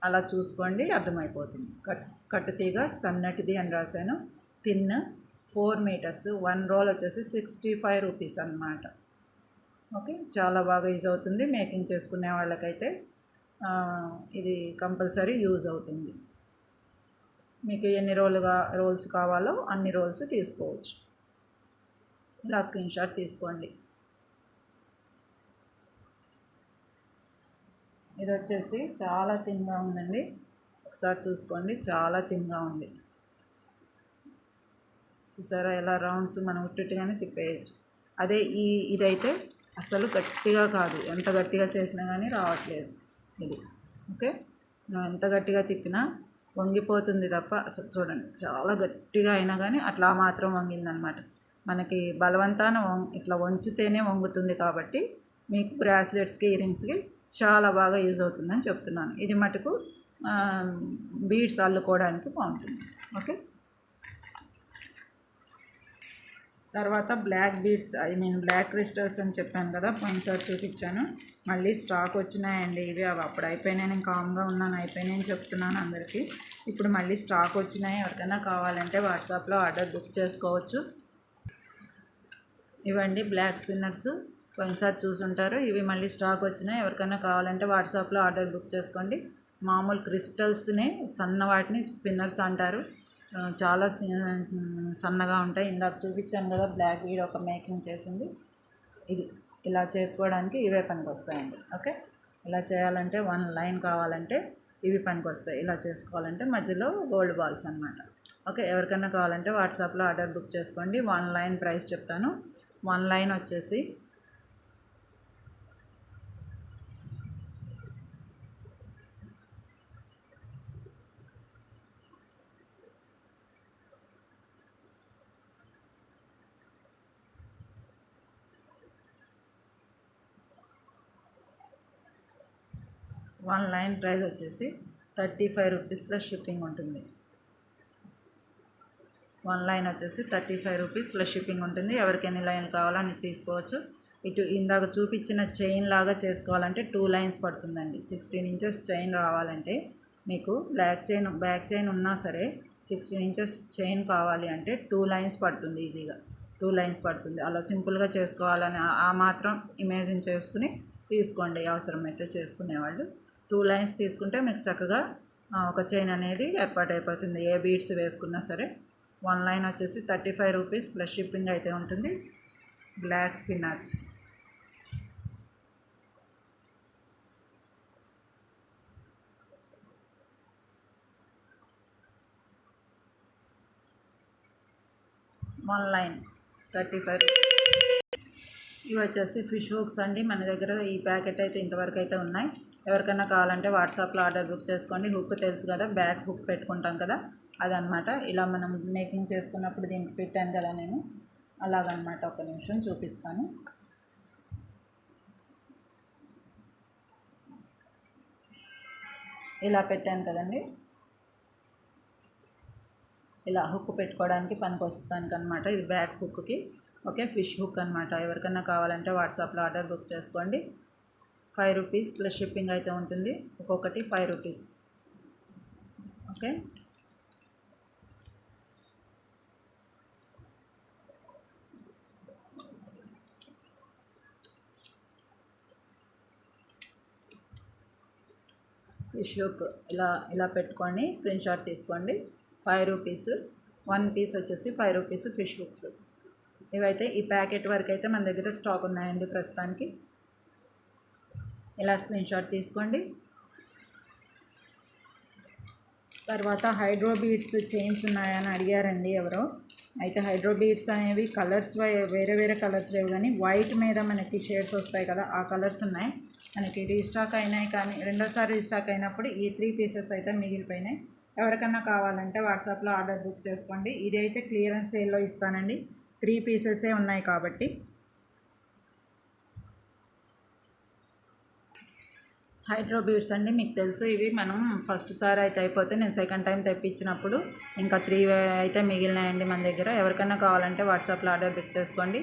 అలా చూసుకోండి, అర్థమైపోతుంది. కట్టుతీగ సన్నటిది అని రాశాను. తిన్న 4 మీటర్స్ 1 రోల్ వచ్చేసి 65 రూపీస్ అన్నమాట. ఓకే, చాలా బాగా యూజ్ అవుతుంది. మేకింగ్ చేసుకునే వాళ్ళకైతే ఇది కంపల్సరీ యూజ్ అవుతుంది. మీకు ఎన్ని రోల్స్ కావాలో అన్ని రోల్స్ తీసుకోవచ్చు. ఇలా స్క్రీన్ షాట్ తీసుకోండి. ఇది వచ్చేసి చాలా థిన్గా ఉందండి, ఒకసారి చూసుకోండి, చాలా థిన్గా ఉంది. చూసారా ఎలా రౌండ్స్ మనం ఉట్టుగానే తిప్పేయచ్చు. అదే ఇదైతే అసలు గట్టిగా కాదు, ఎంత గట్టిగా చేసినా కానీ రావట్లేదు ఇది. ఓకే, మనం ఎంత గట్టిగా తిప్పినా వంగిపోతుంది తప్ప, అసలు చూడండి చాలా గట్టిగా అయినా కానీ అట్లా మాత్రం వంగిందనమాట. మనకి బలవంతాన ఇట్లా వంచితేనే వంగుతుంది. కాబట్టి మీకు బ్రాస్లెట్స్కి, ఇయరింగ్స్కి చాలా బాగా యూజ్ అవుతుందని చెప్తున్నాను. ఇది మటుకు బీడ్స్ అల్లుకోవడానికి బాగుంటుంది. ఓకే, తర్వాత బ్లాక్ బీడ్స్, బ్లాక్ క్రిస్టల్స్ అని చెప్పాను కదా, పోయినసారి చూపించాను. మళ్ళీ స్టాక్ వచ్చినాయండి ఇవి. అవి అప్పుడు అయిపోయినాయి, నేను కామ్గా ఉన్నాను, అయిపోయినాయని చెప్తున్నాను అందరికీ. ఇప్పుడు మళ్ళీ స్టాక్ వచ్చినాయి. ఎవరికైనా కావాలంటే వాట్సాప్లో ఆర్డర్ బుక్ చేసుకోవచ్చు. ఇవండి బ్లాక్ స్పిన్నర్స్, పోయినసారి చూసుంటారు. ఇవి మళ్ళీ స్టాక్ వచ్చినాయి. ఎవరికైనా కావాలంటే వాట్సాప్లో ఆర్డర్ బుక్ చేసుకోండి. మామూలు క్రిస్టల్స్ని సన్న వాటిని స్పిన్నర్స్ అంటారు. చాలా సన్నగా ఉంటాయి. ఇందాక చూపించాను కదా బ్లాక్ బీడ్ ఒక మేకింగ్ చేసింది. ఇది ఇలా చేసుకోవడానికి ఇవే పనికి వస్తాయండి. ఓకే, ఇలా చేయాలంటే 1 లైన్ కావాలంటే ఇవి పనికి వస్తాయి. ఇలా చేసుకోవాలంటే మధ్యలో గోల్డ్ బాల్స్ అనమాట. ఓకే, ఎవరికైనా కావాలంటే వాట్సాప్లో ఆర్డర్ బుక్ చేసుకోండి. 1 లైన్ ప్రైస్ చెప్తాను. 1 లైన్ వచ్చేసి 1 లైన్ ప్రైస్ వచ్చేసి 35 రూపీస్ ప్లస్ షిప్పింగ్ ఉంటుంది. 1 లైన్ వచ్చేసి 35 రూపీస్ ప్లస్ షిప్పింగ్ ఉంటుంది. ఎవరికి ఎన్ని లైన్లు కావాలో అన్ని తీసుకోవచ్చు. ఇటు ఇందాక చూపించిన చైన్ లాగా చేసుకోవాలంటే 2 లైన్స్ పడుతుందండి. 16 ఇంచెస్ చైన్ రావాలంటే మీకు బ్యాక్ చైన్ ఉన్నా సరే 16 ఇంచెస్ చైన్ కావాలి అంటే 2 లైన్స్ పడుతుంది. ఈజీగా 2 లైన్స్ పడుతుంది. అలా సింపుల్గా చేసుకోవాలని ఆ మాత్రం ఇమేజిన్ చేసుకుని తీసుకోండి, అవసరమైతే చేసుకునేవాళ్ళు. 2 లైన్స్ తీసుకుంటే మీకు చక్కగా ఒక చైన్ అనేది ఏర్పాటైపోతుంది, ఏ బీడ్స్ వేసుకున్నా సరే. 1 లైన్ వచ్చేసి 35 రూపీస్ ప్లస్ షిప్పింగ్ అయితే ఉంటుంది. Black spinners. One line 35 rupees. ఇవి వచ్చేసి ఫిష్ హుక్స్ అండి. మన దగ్గర ఈ ప్యాకెట్ అయితే ఇంతవరకు అయితే ఉన్నాయి. ఎవరికైనా కావాలంటే వాట్సాప్లో ఆర్డర్ బుక్ చేసుకోండి. హుక్ తెలుసు కదా, బ్యాక్ హుక్ పెట్టుకుంటాం కదా, అదనమాట. ఇలా మనం మేకింగ్ చేసుకున్నప్పుడు దీనికి పెట్టాను కదా నేను, అలాగనమాట. ఒక నిమిషం చూపిస్తాను. ఇలా పెట్టాను కదండి, ఇలా హుక్ పెట్టుకోవడానికి పనికి వస్తానికి అనమాట. ఇది బ్యాక్ హుక్కి. ఓకే, ఫిష్ హుక్ అనమాట. ఎవరికైనా కావాలంటే వాట్సాప్లో ఆర్డర్ బుక్ చేసుకోండి. ₹5 ప్లస్ షిప్పింగ్ అయితే ఉంటుంది. ఒక్కొక్కటి ₹5. ఓకే. ఫిష్ హుక్ ఇలా పెట్టుకొని స్క్రీన్ షాట్ తీసుకోండి. ₹5, 1 పీస్ వచ్చేసి ₹5 ఫిష్ హుక్స్. ఇవైతే ఈ ప్యాకెట్ వరకు అయితే మన దగ్గర స్టాక్ ఉన్నాయండి ప్రస్తుతానికి. ఇలా స్క్రీన్ షాట్ తీసుకోండి. తర్వాత హైడ్రో బీడ్స్ చైన్స్ ఉన్నాయని అడిగారండి ఎవరో. అయితే హైడ్రో బీడ్స్ అనేవి కలర్స్ వేరే వేరే కలర్స్ లేవు, కానీ వైట్ మీద మనకి షేడ్స్ వస్తాయి కదా, ఆ కలర్స్ ఉన్నాయి. మనకి రీస్టాక్ అయినాయి, కానీ రెండోసారి రీస్టాక్ అయినప్పుడు ఈ 3 పీసెస్ అయితే మిగిలిపోయినాయి. ఎవరికన్నా కావాలంటే వాట్సాప్లో ఆర్డర్ బుక్ చేసుకోండి. ఇది అయితే క్లియరెన్స్ సేల్లో ఇస్తానండి, 3 పీసెసే ఉన్నాయి కాబట్టి. హైడ్రో బీడ్స్ అండి, మీకు తెలుసు ఇవి మనం ఫస్ట్ సారి అయితే అయిపోతే నేను సెకండ్ టైం తెప్పించినప్పుడు ఇంకా 3 అయితే మిగిలినాయండి మన దగ్గర. ఎవరికైనా కావాలంటే వాట్సాప్లో ఆర్డర్ బుక్ చేసుకోండి.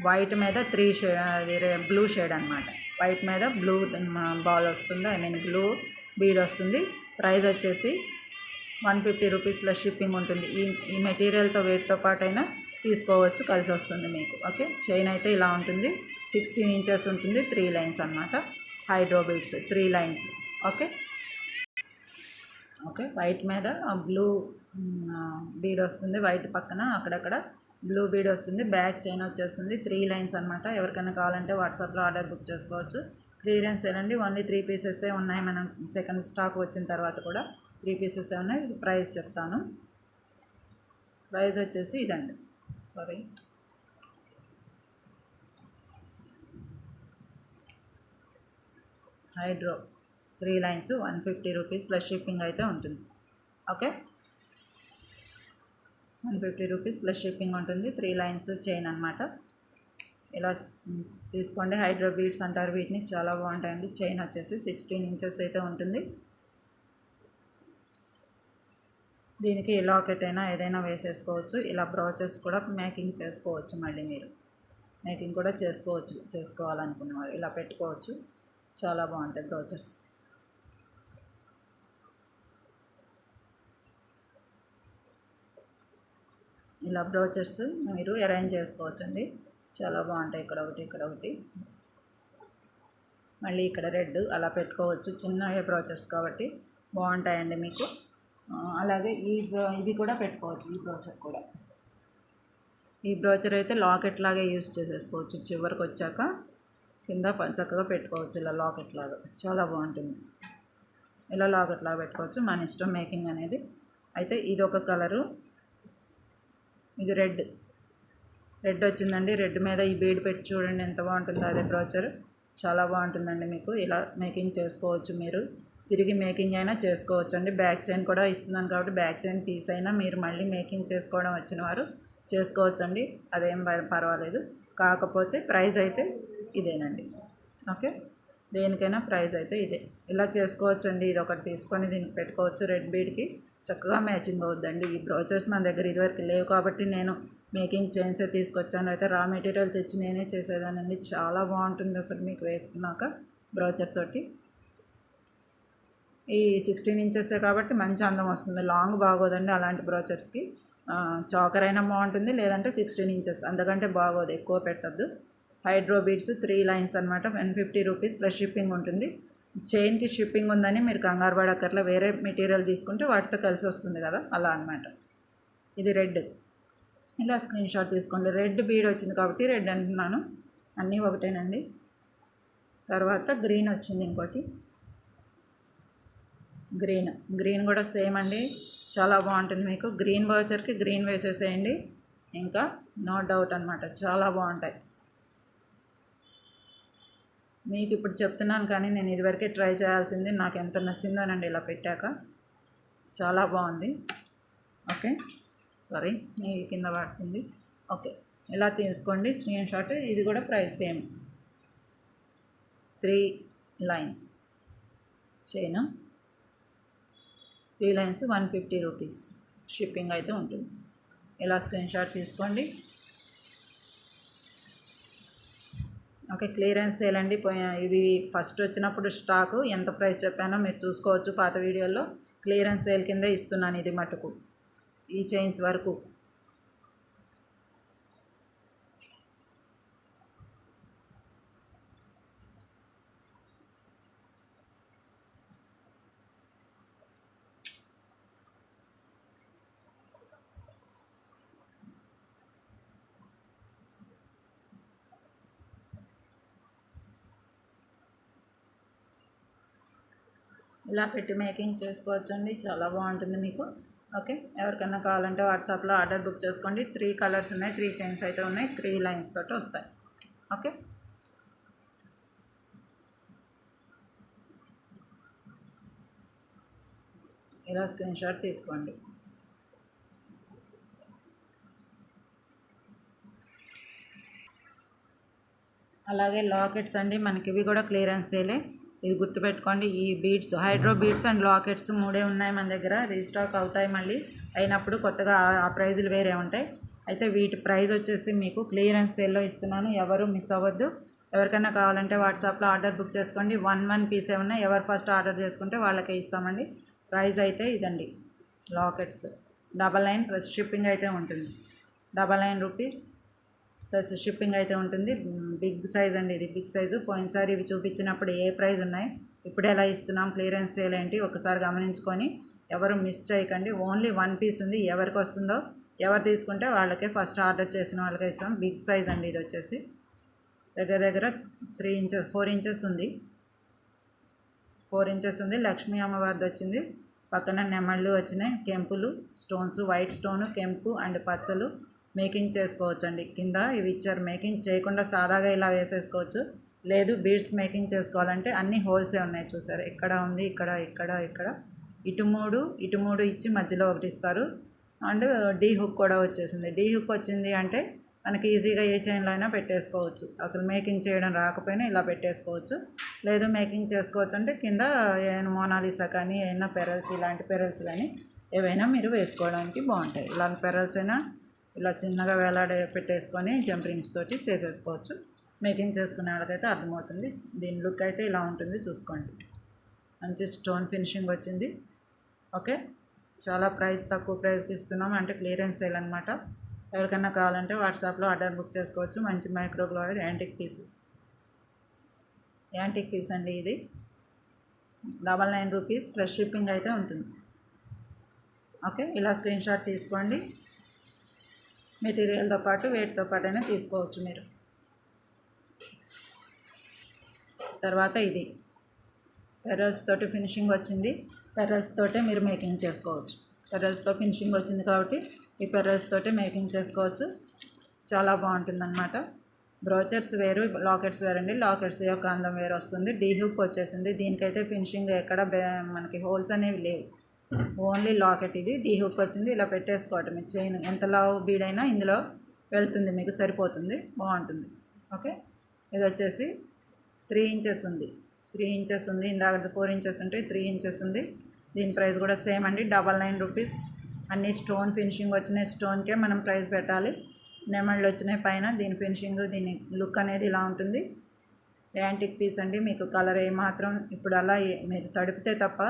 వైట్ మీద 3 షేడ్, అది బ్లూ షేడ్ అనమాట. వైట్ మీద బ్లూ బాల్ వస్తుంది, ఐ మీన్ బ్లూ బీడ్ వస్తుంది. ప్రైస్ వచ్చేసి ₹150 ప్లస్ షిప్పింగ్ ఉంటుంది. ఈ మెటీరియల్తో వెయిట్తో పాటు అయినా తీసుకోవచ్చు, కలిసి వస్తుంది మీకు. ఓకే. చైన్ అయితే ఇలా ఉంటుంది, 16 ఇంచెస్ ఉంటుంది, 3 లైన్స్ అనమాట. Hydro beads 3 lines. Okay. White మీద బ్లూ బీడ్ వస్తుంది, వైట్ పక్కన అక్కడక్కడ బ్లూ బీడ్ వస్తుంది. బ్యాక్ చైన్ వచ్చేస్తుంది, 3 లైన్స్ అనమాట. ఎవరికైనా కావాలంటే వాట్సాప్లో ఆర్డర్ బుక్ చేసుకోవచ్చు. క్లియరెన్స్ ఏనండి, ఓన్లీ 3 పీసెసే ఉన్నాయి. మనం సెకండ్ స్టాక్ వచ్చిన తర్వాత కూడా 3 పీసెసే ఉన్నాయి. ప్రైస్ చెప్తాను. ప్రైస్ వచ్చేసి ఇదండి, sorry, hydro 3 lines ₹150 plus shipping అయితే ఉంటుంది. ఓకే. ₹150 ప్లస్ షిప్పింగ్ ఉంటుంది. 3 లైన్స్ చైన్ అనమాట. ఇలా తీసుకోండి. హైడ్రో బీడ్స్ అంటారు వీటిని, చాలా బాగుంటాయండి. చైన్ వచ్చేసి 16 ఇంచెస్ అయితే ఉంటుంది. దీనికి లాకెట్ అయినా ఏదైనా వేసేసుకోవచ్చు. ఇలా బ్రోచెస్ కూడా మేకింగ్ చేసుకోవచ్చు. మళ్ళీ మీరు మేకింగ్ కూడా చేసుకోవాలనుకునేవారు ఇలా పెట్టుకోవచ్చు. చాలా బాగుంటాయి బ్రోచెస్. ఇలా బ్రోచెస్ మీరు అరేంజ్ చేసుకోవచ్చండి, చాలా బాగుంటాయి. ఇక్కడ ఒకటి మళ్ళీ ఇక్కడ రెడ్ అలా పెట్టుకోవచ్చు. చిన్న బ్రోచెస్ కాబట్టి బాగుంటాయండి మీకు. అలాగే ఇవి కూడా పెట్టుకోవచ్చు. ఈ బ్రోచర్ అయితే లాకెట్ లాగే యూస్ చేసేసుకోవచ్చు. చివరికి వచ్చాక కింద చక్కగా పెట్టుకోవచ్చు ఇలా లాకెట్ లాగా, చాలా బాగుంటుంది. ఇలా లాకెట్ లాగా పెట్టుకోవచ్చు, మన ఇష్టం మేకింగ్ అనేది. అయితే ఇది ఒక కలరు, ఇది రెడ్ వచ్చిందండి. రెడ్ మీద ఈ బీడ్ పెట్టి చూడండి ఎంత బాగుంటుందో. అదే బ్రోచర్ చాలా బాగుంటుందండి. మీకు ఇలా మేకింగ్ చేసుకోవచ్చు. మీరు తిరిగి మేకింగ్ అయినా చేసుకోవచ్చు అండి. బ్యాక్ చైన్ కూడా ఇస్తున్నాను కాబట్టి బ్యాక్ చైన్ తీసైనా మీరు మళ్ళీ మేకింగ్ చేసుకోవడం వచ్చిన వారు చేసుకోవచ్చు అండి, అదేం పర్వాలేదు. కాకపోతే ప్రైస్ అయితే ఇదేనండి. ఓకే. దేనికైనా ప్రైస్ అయితే ఇదే. ఇలా చేసుకోవచ్చు అండి. ఇది ఒకటి తీసుకొని దీనికి పెట్టుకోవచ్చు. రెడ్ బీడ్కి చక్కగా మ్యాచింగ్ అవుద్దండి. ఈ బ్రోచెస్ మన దగ్గర ఇదివరకు లేవు కాబట్టి నేను మేకింగ్ చైన్సే తీసుకొచ్చాను. అయితే రా మెటీరియల్ తెచ్చి నేనే చేసేదానండి. చాలా బాగుంటుంది అసలు మీకు వేసుకున్నాక బ్రోచర్ తోటి. ఈ 16 ఇంచెసే కాబట్టి మంచి అందం వస్తుంది. లాంగ్ బాగోదండి అలాంటి బ్రోచర్స్కి. చాకర్ అయినా బాగుంటుంది, లేదంటే 16 ఇంచెస్, అంతకంటే బాగోదు, ఎక్కువ పెట్టద్దు. హైడ్రో బీడ్స్ 3 లైన్స్ అనమాట. ₹150 ప్లస్ షిప్పింగ్ ఉంటుంది. చైన్కి షిప్పింగ్ ఉందని మీరు కంగారు పడక్కర్లా, వేరే మెటీరియల్ తీసుకుంటే వాటితో కలిసి వస్తుంది కదా, అలా అనమాట. ఇది రెడ్. ఇలా స్క్రీన్ షాట్ తీసుకోండి. రెడ్ బీడ్ వచ్చింది కాబట్టి రెడ్ అంటున్నాను, అన్నీ ఒకటేనండి. తర్వాత గ్రీన్ వచ్చింది, ఇంకోటి గ్రీన్ కూడా సేమ్ అండి, చాలా బాగుంటుంది మీకు. గ్రీన్ వౌచర్కి గ్రీన్ వేసేసేయండి, ఇంకా నో డౌట్ అనమాట, చాలా బాగుంటాయి. మీకు ఇప్పుడు చెప్తున్నాను కానీ నేను ఇదివరకే ట్రై చేయాల్సింది, నాకు ఎంత నచ్చిందోనండి ఇలా పెట్టాక, చాలా బాగుంది. ఓకే, సారీ నీ కింద పడుతుంది. ఓకే, ఇలా తీసుకోండి స్క్రీన్ షాట్. ఇది కూడా price same, 3 lines chain, 3 lines ₹150 shipping అయితే ఉంటుంది. ఇలా స్క్రీన్ షాట్ తీసుకోండి. ఓకే, క్లియరెన్స్ సేల్ అండి. ఇవి ఫస్ట్ వచ్చినప్పుడు స్టాకు ఎంత ప్రైస్ చెప్పానో మీరు చూసుకోవచ్చు పాత వీడియోలో. క్లియరెన్స్ సేల్ కింద ఇస్తున్నాను ఇది మటుకు, ఈ చైన్స్ వరకు. ఇలా పెట్టి మేకింగ్ చేసుకోవచ్చండి, చాలా బాగుంటుంది మీకు. ఓకే, ఎవరికైనా కావాలంటే వాట్సాప్లో ఆర్డర్ బుక్ చేసుకోండి. 3 కలర్స్ ఉన్నాయి, 3 చైన్స్ అయితే ఉన్నాయి, 3 లైన్స్ తోటి వస్తాయి. ఓకే, ఇలా స్క్రీన్ షాట్ తీసుకోండి. అలాగే లాకెట్స్ అండి, మనకి ఇవి కూడా క్లియరెన్స్ సేలే. ఇది గుర్తుపెట్టుకోండి. ఈ beads, hydro beads and lockets 3 ఉన్నాయి మన దగ్గర. రీస్టాక్ అవుతాయి మళ్ళీ, అయినప్పుడు కొత్తగా ఆ ప్రైజులు వేరే ఉంటాయి. అయితే వీటి ప్రైస్ వచ్చేసి మీకు క్లియరెన్స్ సేల్లో ఇస్తున్నాను, ఎవరు మిస్ అవ్వద్దు. ఎవరికైనా కావాలంటే వాట్సాప్లో ఆర్డర్ బుక్ చేసుకోండి. 1 పీసే ఉన్నాయి, ఎవరు ఫస్ట్ ఆర్డర్ చేసుకుంటే వాళ్ళకే ఇస్తామండి. ప్రైస్ అయితే ఇదండి. లాకెట్స్ 999 ప్లస్ షిప్పింగ్ అయితే ఉంటుంది. 999 రూపీస్ ప్లస్ షిప్పింగ్ అయితే ఉంటుంది. బిగ్ సైజ్ అండి, ఇది బిగ్ సైజు. పోయినసారి ఇవి చూపించినప్పుడు ఏ ప్రైస్ ఉన్నాయి, ఇప్పుడు ఎలా ఇస్తున్నాం, క్లియరెన్స్ సేల్ ఏంటి ఒకసారి గమనించుకొని ఎవరు మిస్ చేయకండి. ఓన్లీ 1 పీస్ ఉంది, ఎవరికి వస్తుందో ఎవరు తీసుకుంటే వాళ్ళకే, ఫస్ట్ ఆర్డర్ చేసిన వాళ్ళకే ఇస్తాం. బిగ్ సైజ్ అండి, ఇది వచ్చేసి దగ్గర దగ్గర 3 ఇంచెస్ 4 ఇంచెస్ ఉంది. 4 ఇంచెస్ ఉంది. లక్ష్మీ అమ్మవారిది వచ్చింది, పక్కన నెమళ్ళు వచ్చినాయి, కెంపులు, స్టోన్స్, వైట్ స్టోను, కెంపు అండ్ పచ్చలు. మేకింగ్ చేసుకోవచ్చండి. కింద ఇవి ఇచ్చారు, మేకింగ్ చేయకుండా సాదాగా ఇలా వేసేసుకోవచ్చు. లేదు బీడ్స్ మేకింగ్ చేసుకోవాలంటే అన్ని హోల్సే ఉన్నాయి, చూసారు. ఇక్కడ ఉంది, ఇక్కడ ఇక్కడ ఇక్కడ ఇటు 3 ఇచ్చి మధ్యలో ఒకటి ఇస్తారు. అండ్ డీ హుక్ కూడా వచ్చేసింది. డీ హుక్ వచ్చింది అంటే మనకి ఈజీగా ఏ చైన్లో అయినా పెట్టేసుకోవచ్చు. అసలు మేకింగ్ చేయడం రాకపోయినా ఇలా పెట్టేసుకోవచ్చు. లేదు మేకింగ్ చేసుకోవచ్చు అంటే కింద ఏమైనా మోనాలిసా కానీ ఏమైనా పెరల్స్, ఇలాంటి పెరల్స్ కానీ ఏవైనా మీరు వేసుకోవడానికి బాగుంటాయి. ఇలాంటి పెరల్స్ అయినా ఇలా చిన్నగా వేలాడే పెట్టేసుకొని జంప్ తోటి చేసేసుకోవచ్చు. మేకింగ్ చేసుకునే వాళ్ళకైతే అర్థమవుతుంది. దీని లుక్ అయితే ఇలా ఉంటుంది, చూసుకోండి. మంచి స్టోన్ ఫినిషింగ్ వచ్చింది. ఓకే, చాలా తక్కువ ప్రైస్కి ఇస్తున్నాం, అంటే క్లియరెన్స్ సేల్ అనమాట. ఎవరికైనా కావాలంటే వాట్సాప్లో ఆర్డర్ బుక్ చేసుకోవచ్చు. మంచి మైక్రో గ్లోడెడ్ యాంటిక్ పీస్ అండి ఇది. 999 రూపీస్ ప్లస్ షిప్పింగ్ అయితే ఉంటుంది. ఓకే, ఇలా స్క్రీన్ షాట్ తీసుకోండి. మెటీరియల్తో పాటు వెయిట్తో పాటు అయినా తీసుకోవచ్చు మీరు. తర్వాత ఇది పెరల్స్ తోటి ఫినిషింగ్ వచ్చింది. పెరల్స్ తోటే మీరు మేకింగ్ చేసుకోవచ్చు. పెరల్స్తో ఫినిషింగ్ వచ్చింది కాబట్టి ఈ పెరల్స్ తోటే మేకింగ్ చేసుకోవచ్చు. చాలా బాగుంటుందన్నమాట. బ్రోచర్స్ వేరు, లాకెట్స్ వేరండి. లాకెట్స్ యొక్క అందం వేరు వస్తుంది. డీ హుక్ వచ్చేసింది. దీనికైతే ఫినిషింగ్ ఎక్కడ మనకి హోల్స్ అనేవి లేవు, ఓన్లీ లాకెట్. ఇది డీ హుక్ వచ్చింది, ఇలా పెట్టేసుకోవటం. చైన్ ఎంత లావు బీడైనా ఇందులో వెళ్తుంది, మీకు సరిపోతుంది, బాగుంటుంది. ఓకే, ఇది వచ్చేసి 3 ఇంచెస్ ఉంది. 3 ఇంచెస్ ఉంది, ఇందాక 4 ఇంచెస్ ఉంటే 3 ఇంచెస్ ఉంది. దీని ప్రైస్ కూడా సేమ్ అండి, 999 రూపీస్. అన్ని స్టోన్ ఫినిషింగ్ వచ్చినాయి, స్టోన్కే మనం ప్రైస్ పెట్టాలి. నెమళ్ళు వచ్చినాయి పైన. దీని ఫినిషింగ్, దీని లుక్ అనేది ఇలా ఉంటుంది. యాంటిక్ పీస్ అండి, మీకు కలర్ ఏమాత్రం ఇప్పుడు అలా మీరు తడిపితే తప్ప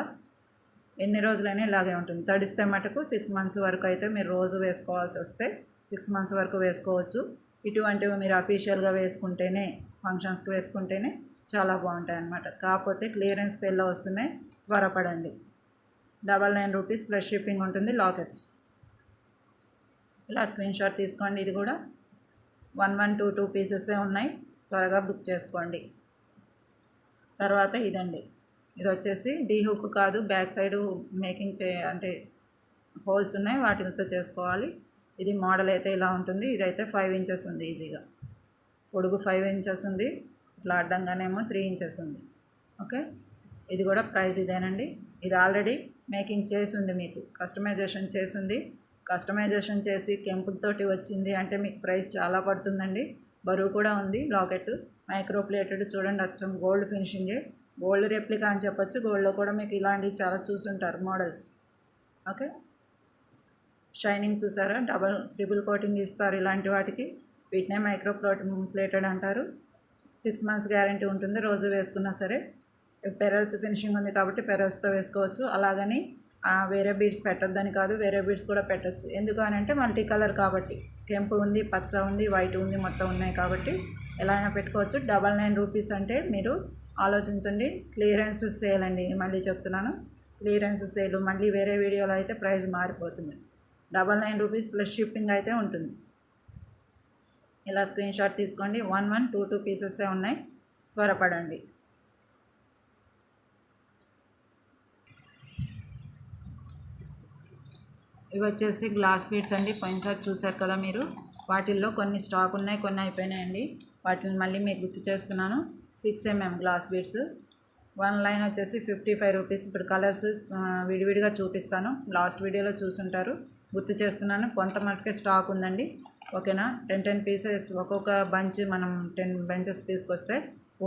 ఎన్ని రోజులైనా ఇలాగే ఉంటుంది. తడిస్తే మటుకు 6 మంత్స్ వరకు అయితే మీరు రోజు వేసుకోవాల్సి వస్తే 6 మంత్స్ వరకు వేసుకోవచ్చు. ఇటువంటివి మీరు అఫీషియల్గా వేసుకుంటేనే, ఫంక్షన్స్కి వేసుకుంటేనే చాలా బాగుంటాయి అన్నమాట. కాకపోతే క్లియరెన్స్ సేల్లో వస్తున్నాయి, త్వరపడండి. 999 రూపీస్ ప్లస్ షిప్పింగ్ ఉంటుంది. లాకెట్స్ ఇలా స్క్రీన్ షాట్ తీసుకోండి. ఇది కూడా 2 పీసెసే ఉన్నాయి, త్వరగా బుక్ చేసుకోండి. తర్వాత ఇదండి, ఇది వచ్చేసి డీ హుక్ కాదు, బ్యాక్ సైడ్ మేకింగ్ అంటే హోల్స్ ఉన్నాయి, వాటితో చేసుకోవాలి. ఇది మోడల్ అయితే ఇలా ఉంటుంది. ఇదైతే 5 ఇంచెస్ ఉంది, ఈజీగా పొడుగు 5 ఇంచెస్ ఉంది. ఇట్లా అడ్డంగానేమో 3 ఇంచెస్ ఉంది. ఓకే, ఇది కూడా ప్రైస్ ఇదేనండి. ఇది ఆల్రెడీ మేకింగ్ చేసి ఉంది, మీకు కస్టమైజేషన్ చేసింది. కస్టమైజేషన్ చేసి కెంపుతోటి వచ్చింది అంటే మీకు ప్రైస్ చాలా పడుతుందండి. బరువు కూడా ఉంది. లాకెట్ మైక్రో ప్లేటెడ్, చూడండి, అచ్చం గోల్డ్ ఫినిషింగే. గోల్డ్ రెప్లికా అని చెప్పొచ్చు. గోల్డ్లో కూడా మీకు ఇలాంటివి చాలా చూసుంటారు మోడల్స్. ఓకే, షైనింగ్ చూసారా, ట్రిపుల్ కోటింగ్ ఇస్తారు ఇలాంటి వాటికి. వీటినే మైక్రో ప్లేటెడ్ అంటారు. 6 మంత్స్ గ్యారంటీ ఉంటుంది. రోజు వేసుకున్నా సరే. పెరల్స్ ఫినిషింగ్ ఉంది కాబట్టి పెరల్స్తో వేసుకోవచ్చు. అలాగని వేరే బీడ్స్ పెట్టొద్దని కాదు, వేరే బీడ్స్ కూడా పెట్టచ్చు. ఎందుకు అని అంటే మల్టీ కలర్ కాబట్టి, కెంపు ఉంది, పచ్చ ఉంది, వైట్ ఉంది, మొత్తం ఉన్నాయి కాబట్టి ఎలా అయినా పెట్టుకోవచ్చు. 99 రూపీస్ అంటే మీరు ఆలోచించండి. క్లియరెన్స్ సేల్ అండి, మళ్ళీ చెప్తున్నాను, క్లియరెన్స్ సేల్. మళ్ళీ వేరే వీడియోలో అయితే ప్రైస్ మారిపోతుంది. 99 రూపీస్ ప్లస్ షిప్పింగ్ అయితే ఉంటుంది. ఇలా స్క్రీన్ షాట్ తీసుకోండి. 2 పీసెస్ ఉన్నాయి, త్వరపడండి. ఇవి వచ్చేసి గ్లాస్ బీడ్స్ అండి. పోయినసారి చూసారు కదా మీరు. వాటిల్లో కొన్ని స్టాక్ ఉన్నాయి, కొన్ని అయిపోయినాయండి. వాటిని మళ్ళీ మీకు గుర్తు చేస్తున్నాను. 6 mm గ్లాస్ బీడ్స్. 1 లైన్ వచ్చేసి 55 రూపీస్. ఇప్పుడు కలర్స్ విడివిడిగా చూపిస్తాను, లాస్ట్ వీడియోలో చూసుంటారు, గుర్తు చేస్తున్నాను. కొంత మటుకే స్టాక్ ఉందండి, ఓకేనా. 10 పీసెస్ ఒక్కొక్క బంచ్, మనం 10 బంచెస్ తీసుకొస్తే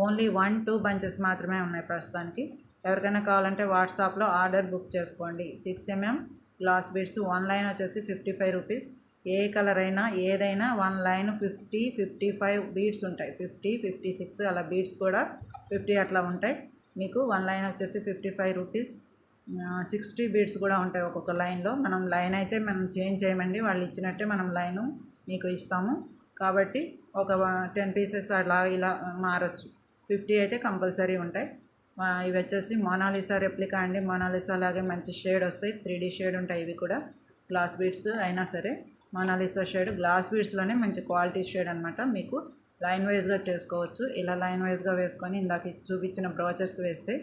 ఓన్లీ 1-2 బంచెస్ మాత్రమే ఉన్నాయి ప్రస్తుతానికి. ఎవరికైనా కావాలంటే వాట్సాప్లో ఆర్డర్ బుక్ చేసుకోండి. 6 mm గ్లాస్ బీడ్స్. 1 లైన్ వచ్చేసి 55 రూపీస్. ఏ కలర్ అయినా ఏదైనా 1 లైన్ 50-55 బీడ్స్ ఉంటాయి. 50-56 అలా బీడ్స్ కూడా 50 అట్లా ఉంటాయి. మీకు 1 లైన్ వచ్చేసి 55 రూపీస్. 60 బీడ్స్ కూడా ఉంటాయి ఒక్కొక్క లైన్లో. మనం లైన్ అయితే మనం చేంజ్ చేయమండి, వాళ్ళు ఇచ్చినట్టే మనం లైను మీకు ఇస్తాము. కాబట్టి ఒక 10 పీసెస్ అలా ఇలా మారచ్చు. 50 అయితే కంపల్సరీ ఉంటాయి. ఇవి వచ్చేసి మోనాలిసా రెప్లికా అండి. మోనాలిసా లాగే మంచి షేడ్ వస్తాయి, 3D షేడ్ ఉంటాయి. ఇవి కూడా గ్లాస్ బీడ్స్ అయినా సరే మోనాలిసా షేడ్. గ్లాస్ బీడ్స్లోనే మంచి క్వాలిటీ షేడ్ అనమాట. మీకు లైన్ వైజ్గా చేసుకోవచ్చు. ఇలా లైన్ వైజ్గా వేసుకొని ఇందాక చూపించిన బ్రోచర్స్ వేస్తే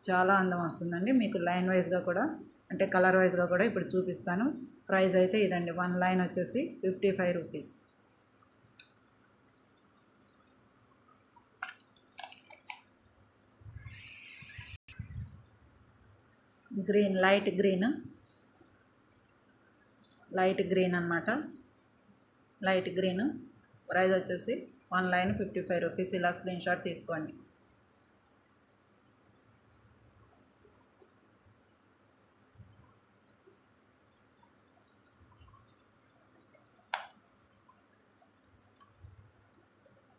చాలా అందం వస్తుందండి. మీకు లైన్ వైజ్గా కూడా అంటే కలర్ వైజ్గా కూడా ఇప్పుడు చూపిస్తాను. ప్రైస్ అయితే ఇదండి. 1 లైన్ వచ్చేసి 55 రూపీస్. గ్రీన్, లైట్ గ్రీన్ అనమాట. Light green. ప్రైస్ వచ్చేసి 1 లైన్ 55 రూపీస్. ఇలా స్క్రీన్ షాట్ తీసుకోండి.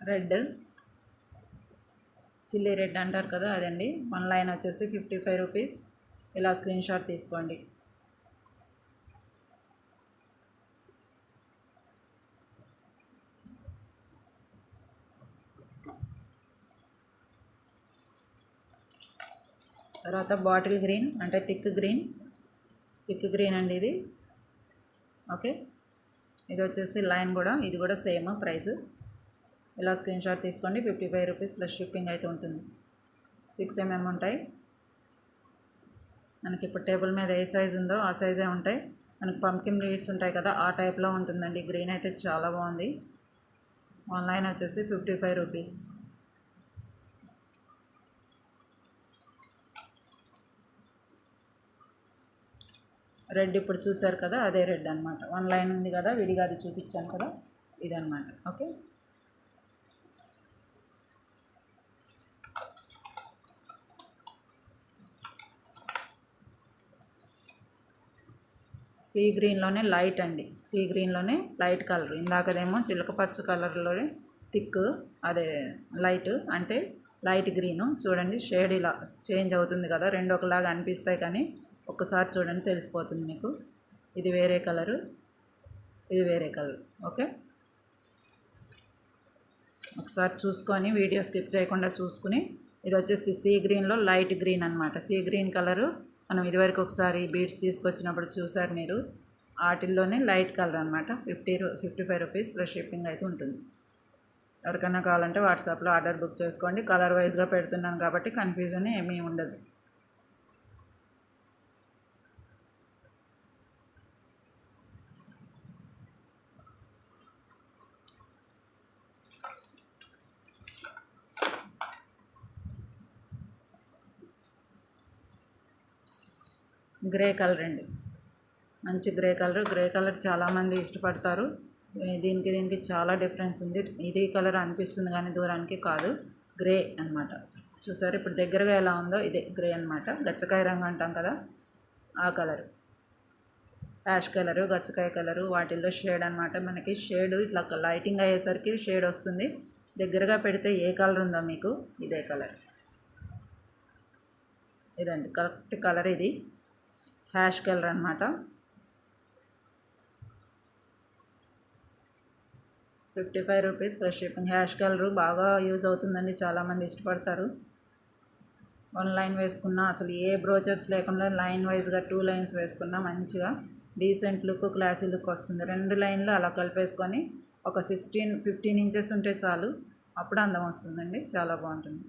రెడ్, చిల్లీ రెడ్ అంటారు కదా, అదండి. 1 లైన్ వచ్చేసి 55 రూపీస్. ఇలా స్క్రీన్ షాట్ తీసుకోండి. తర్వాత బాటిల్ గ్రీన్ అంటే థిక్ గ్రీన్ అండి ఇది, ఓకే. ఇది వచ్చేసి లైన్ కూడా, ఇది కూడా సేమ్ ప్రైస్. ఇలా స్క్రీన్ షాట్ తీసుకోండి. 55 రూపీస్ ప్లస్ షిప్పింగ్ అయితే ఉంటుంది. 6 mm ఉంటాయి మనకి. ఇప్పుడు టేబుల్ మీద ఏ సైజు ఉందో ఆ సైజే ఉంటాయి. మనకి పంకిన్ లీడ్స్ ఉంటాయి కదా, ఆ టైప్లో ఉంటుందండి. గ్రీన్ అయితే చాలా బాగుంది. 1 లైన్ వచ్చేసి 55 రూపీస్. రెడ్ ఇప్పుడు చూసారు కదా, అదే రెడ్ అనమాట. 1 లైన్ ఉంది కదా, విడిగా అది చూపించాను కదా, ఇదనమాట, ఓకే. సీ గ్రీన్లోనే లైట్ అండి. సీ గ్రీన్లోనే లైట్ కలర్. ఇందాకదేమో చిలకపచ్చ కలర్లోనే థిక్, అదే లైట్ అంటే లైట్ గ్రీను. చూడండి షేడ్ ఇలా చేంజ్ అవుతుంది కదా, రెండు ఒకలాగా అనిపిస్తాయి కానీ ఒక్కసారి చూడండి తెలిసిపోతుంది మీకు. ఇది వేరే కలరు, ఇది వేరే కలర్, ఓకే. ఒకసారి చూసుకొని వీడియో స్కిప్ చేయకుండా చూసుకుని. ఇది వచ్చేసి సీ గ్రీన్లో లైట్ గ్రీన్ అనమాట. సీ గ్రీన్ కలరు మనం ఇదివరకు ఒకసారి బీడ్స్ తీసుకొచ్చినప్పుడు చూసారు మీరు. వాటిల్లోనే లైట్ కలర్ అనమాట. 55 రూపీస్ ప్లస్ షిప్పింగ్ అయితే ఉంటుంది. ఎవరికైనా కావాలంటే వాట్సాప్లో ఆర్డర్ బుక్ చేసుకోండి. కలర్ వైజ్గా పెడుతున్నాను కాబట్టి కన్ఫ్యూజన్ ఏమీ ఉండదు. గ్రే కలర్ అండి, మంచి గ్రే కలర్ చాలామంది ఇష్టపడతారు. దీనికి చాలా డిఫరెన్స్ ఉంది. ఇది కలర్ అనిపిస్తుంది కానీ దూరానికి కాదు, గ్రే అనమాట. చూసారు ఇప్పుడు దగ్గరగా ఎలా ఉందో, ఇదే గ్రే అనమాట. గచ్చకాయ రంగు అంటాం కదా, ఆ కలర్. యాష్ కలరు, గచ్చకాయ కలరు, వాటిల్లో షేడ్ అనమాట. మనకి షేడ్ ఇట్లా లైటింగ్ అయ్యేసరికి షేడ్ వస్తుంది. దగ్గరగా పెడితే ఏ కలర్ ఉందో మీకు ఇదే కలర్, ఇదండి కరెక్ట్ కలర్. ఇది హ్యాష్ కలర్ అనమాట. 55 rupees plus shipping. Hash colour బాగా యూజ్ అవుతుందండి, చాలామంది ఇష్టపడతారు. 1 లైన్ వేసుకున్నా, అసలు ఏ బ్రోచర్స్ లేకుండా లైన్ వైజ్గా 2 లైన్స్ వేసుకున్నా మంచిగా డీసెంట్ లుక్, క్లాసీ లుక్ వస్తుంది. 2 లైన్లు అలా కలిపేసుకొని ఒక 15 ఇంచెస్ ఉంటే చాలు, అప్పుడు అందం వస్తుందండి, చాలా బాగుంటుంది.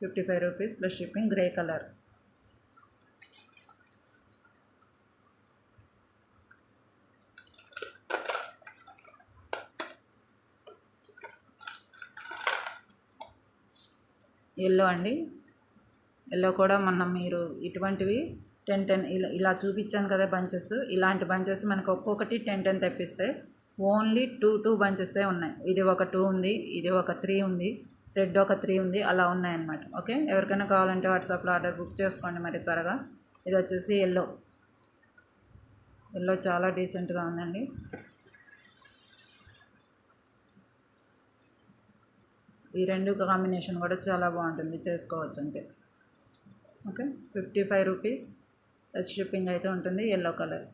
55 rupees plus shipping. Grey colour. Yellow అండి. ఎల్లో కూడా మీరు ఇటువంటివి 10 ఇలా చూపించాను కదా బంచెస్. ఇలాంటి బంచెస్ మనకు ఒక్కొక్కటి 10 తెప్పిస్తే ఓన్లీ 2 బంచెసే ఉన్నాయి. ఇది ఒక 2 ఉంది, ఇది ఒక 3 ఉంది, రెడ్ ఒక 3 ఉంది, అలా ఉన్నాయన్నమాట. ఓకే, ఎవరికైనా కావాలంటే వాట్సాప్లో ఆర్డర్ బుక్ చేసుకోండి మరి త్వరగా. ఇది వచ్చేసి ఎల్లో చాలా డీసెంట్గా ఉందండి. ఈ 2 కాంబినేషన్ కూడా చాలా బాగుంటుంది, చేసుకోవచ్చు అంటే. ఓకే, 55 రూపీస్ ప్లస్ షిప్పింగ్ అయితే ఉంటుంది. Yellow colour.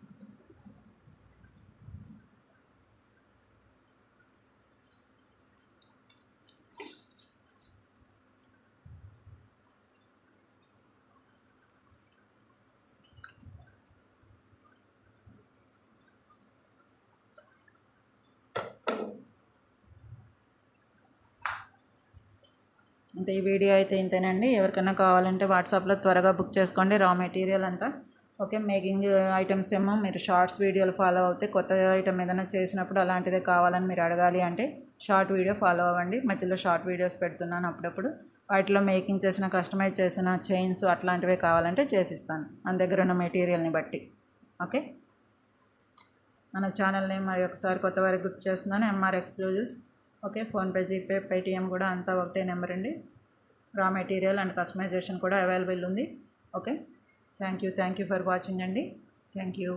అంతే, ఈ వీడియో అయితే ఇంతేనండి. ఎవరికైనా కావాలంటే వాట్సాప్లో త్వరగా బుక్ చేసుకోండి. రా మెటీరియల్ అంతా ఓకే. మేకింగ్ ఐటమ్స్ ఏమో మీరు షార్ట్స్ వీడియోలు ఫాలో అవుతే, కొత్త ఐటమ్ ఏదైనా చేసినప్పుడు అలాంటిదే కావాలని మీరు అడగాలి అంటే షార్ట్ వీడియో ఫాలో అవ్వండి. మధ్యలో షార్ట్ వీడియోస్ పెడుతున్నాను అప్పుడప్పుడు. వాటిలో మేకింగ్ చేసిన, కస్టమైజ్ చేసిన చైన్స్ అట్లాంటివే కావాలంటే చేసిస్తాను మన దగ్గర ఉన్న మెటీరియల్ని బట్టి. ఓకే, మన ఛానల్ని మరి ఒకసారి కొత్త వారికి గుర్తు చేస్తున్నాను, MR exclusives. Okay, PhonePe, GPay, Paytm కూడా అంతా ఒకటే నెంబర్ అండి. రా మెటీరియల్ అండ్ కస్టమైజేషన్ కూడా అవైలబుల్ ఉంది. Okay, thank you for watching అండి. Thank you.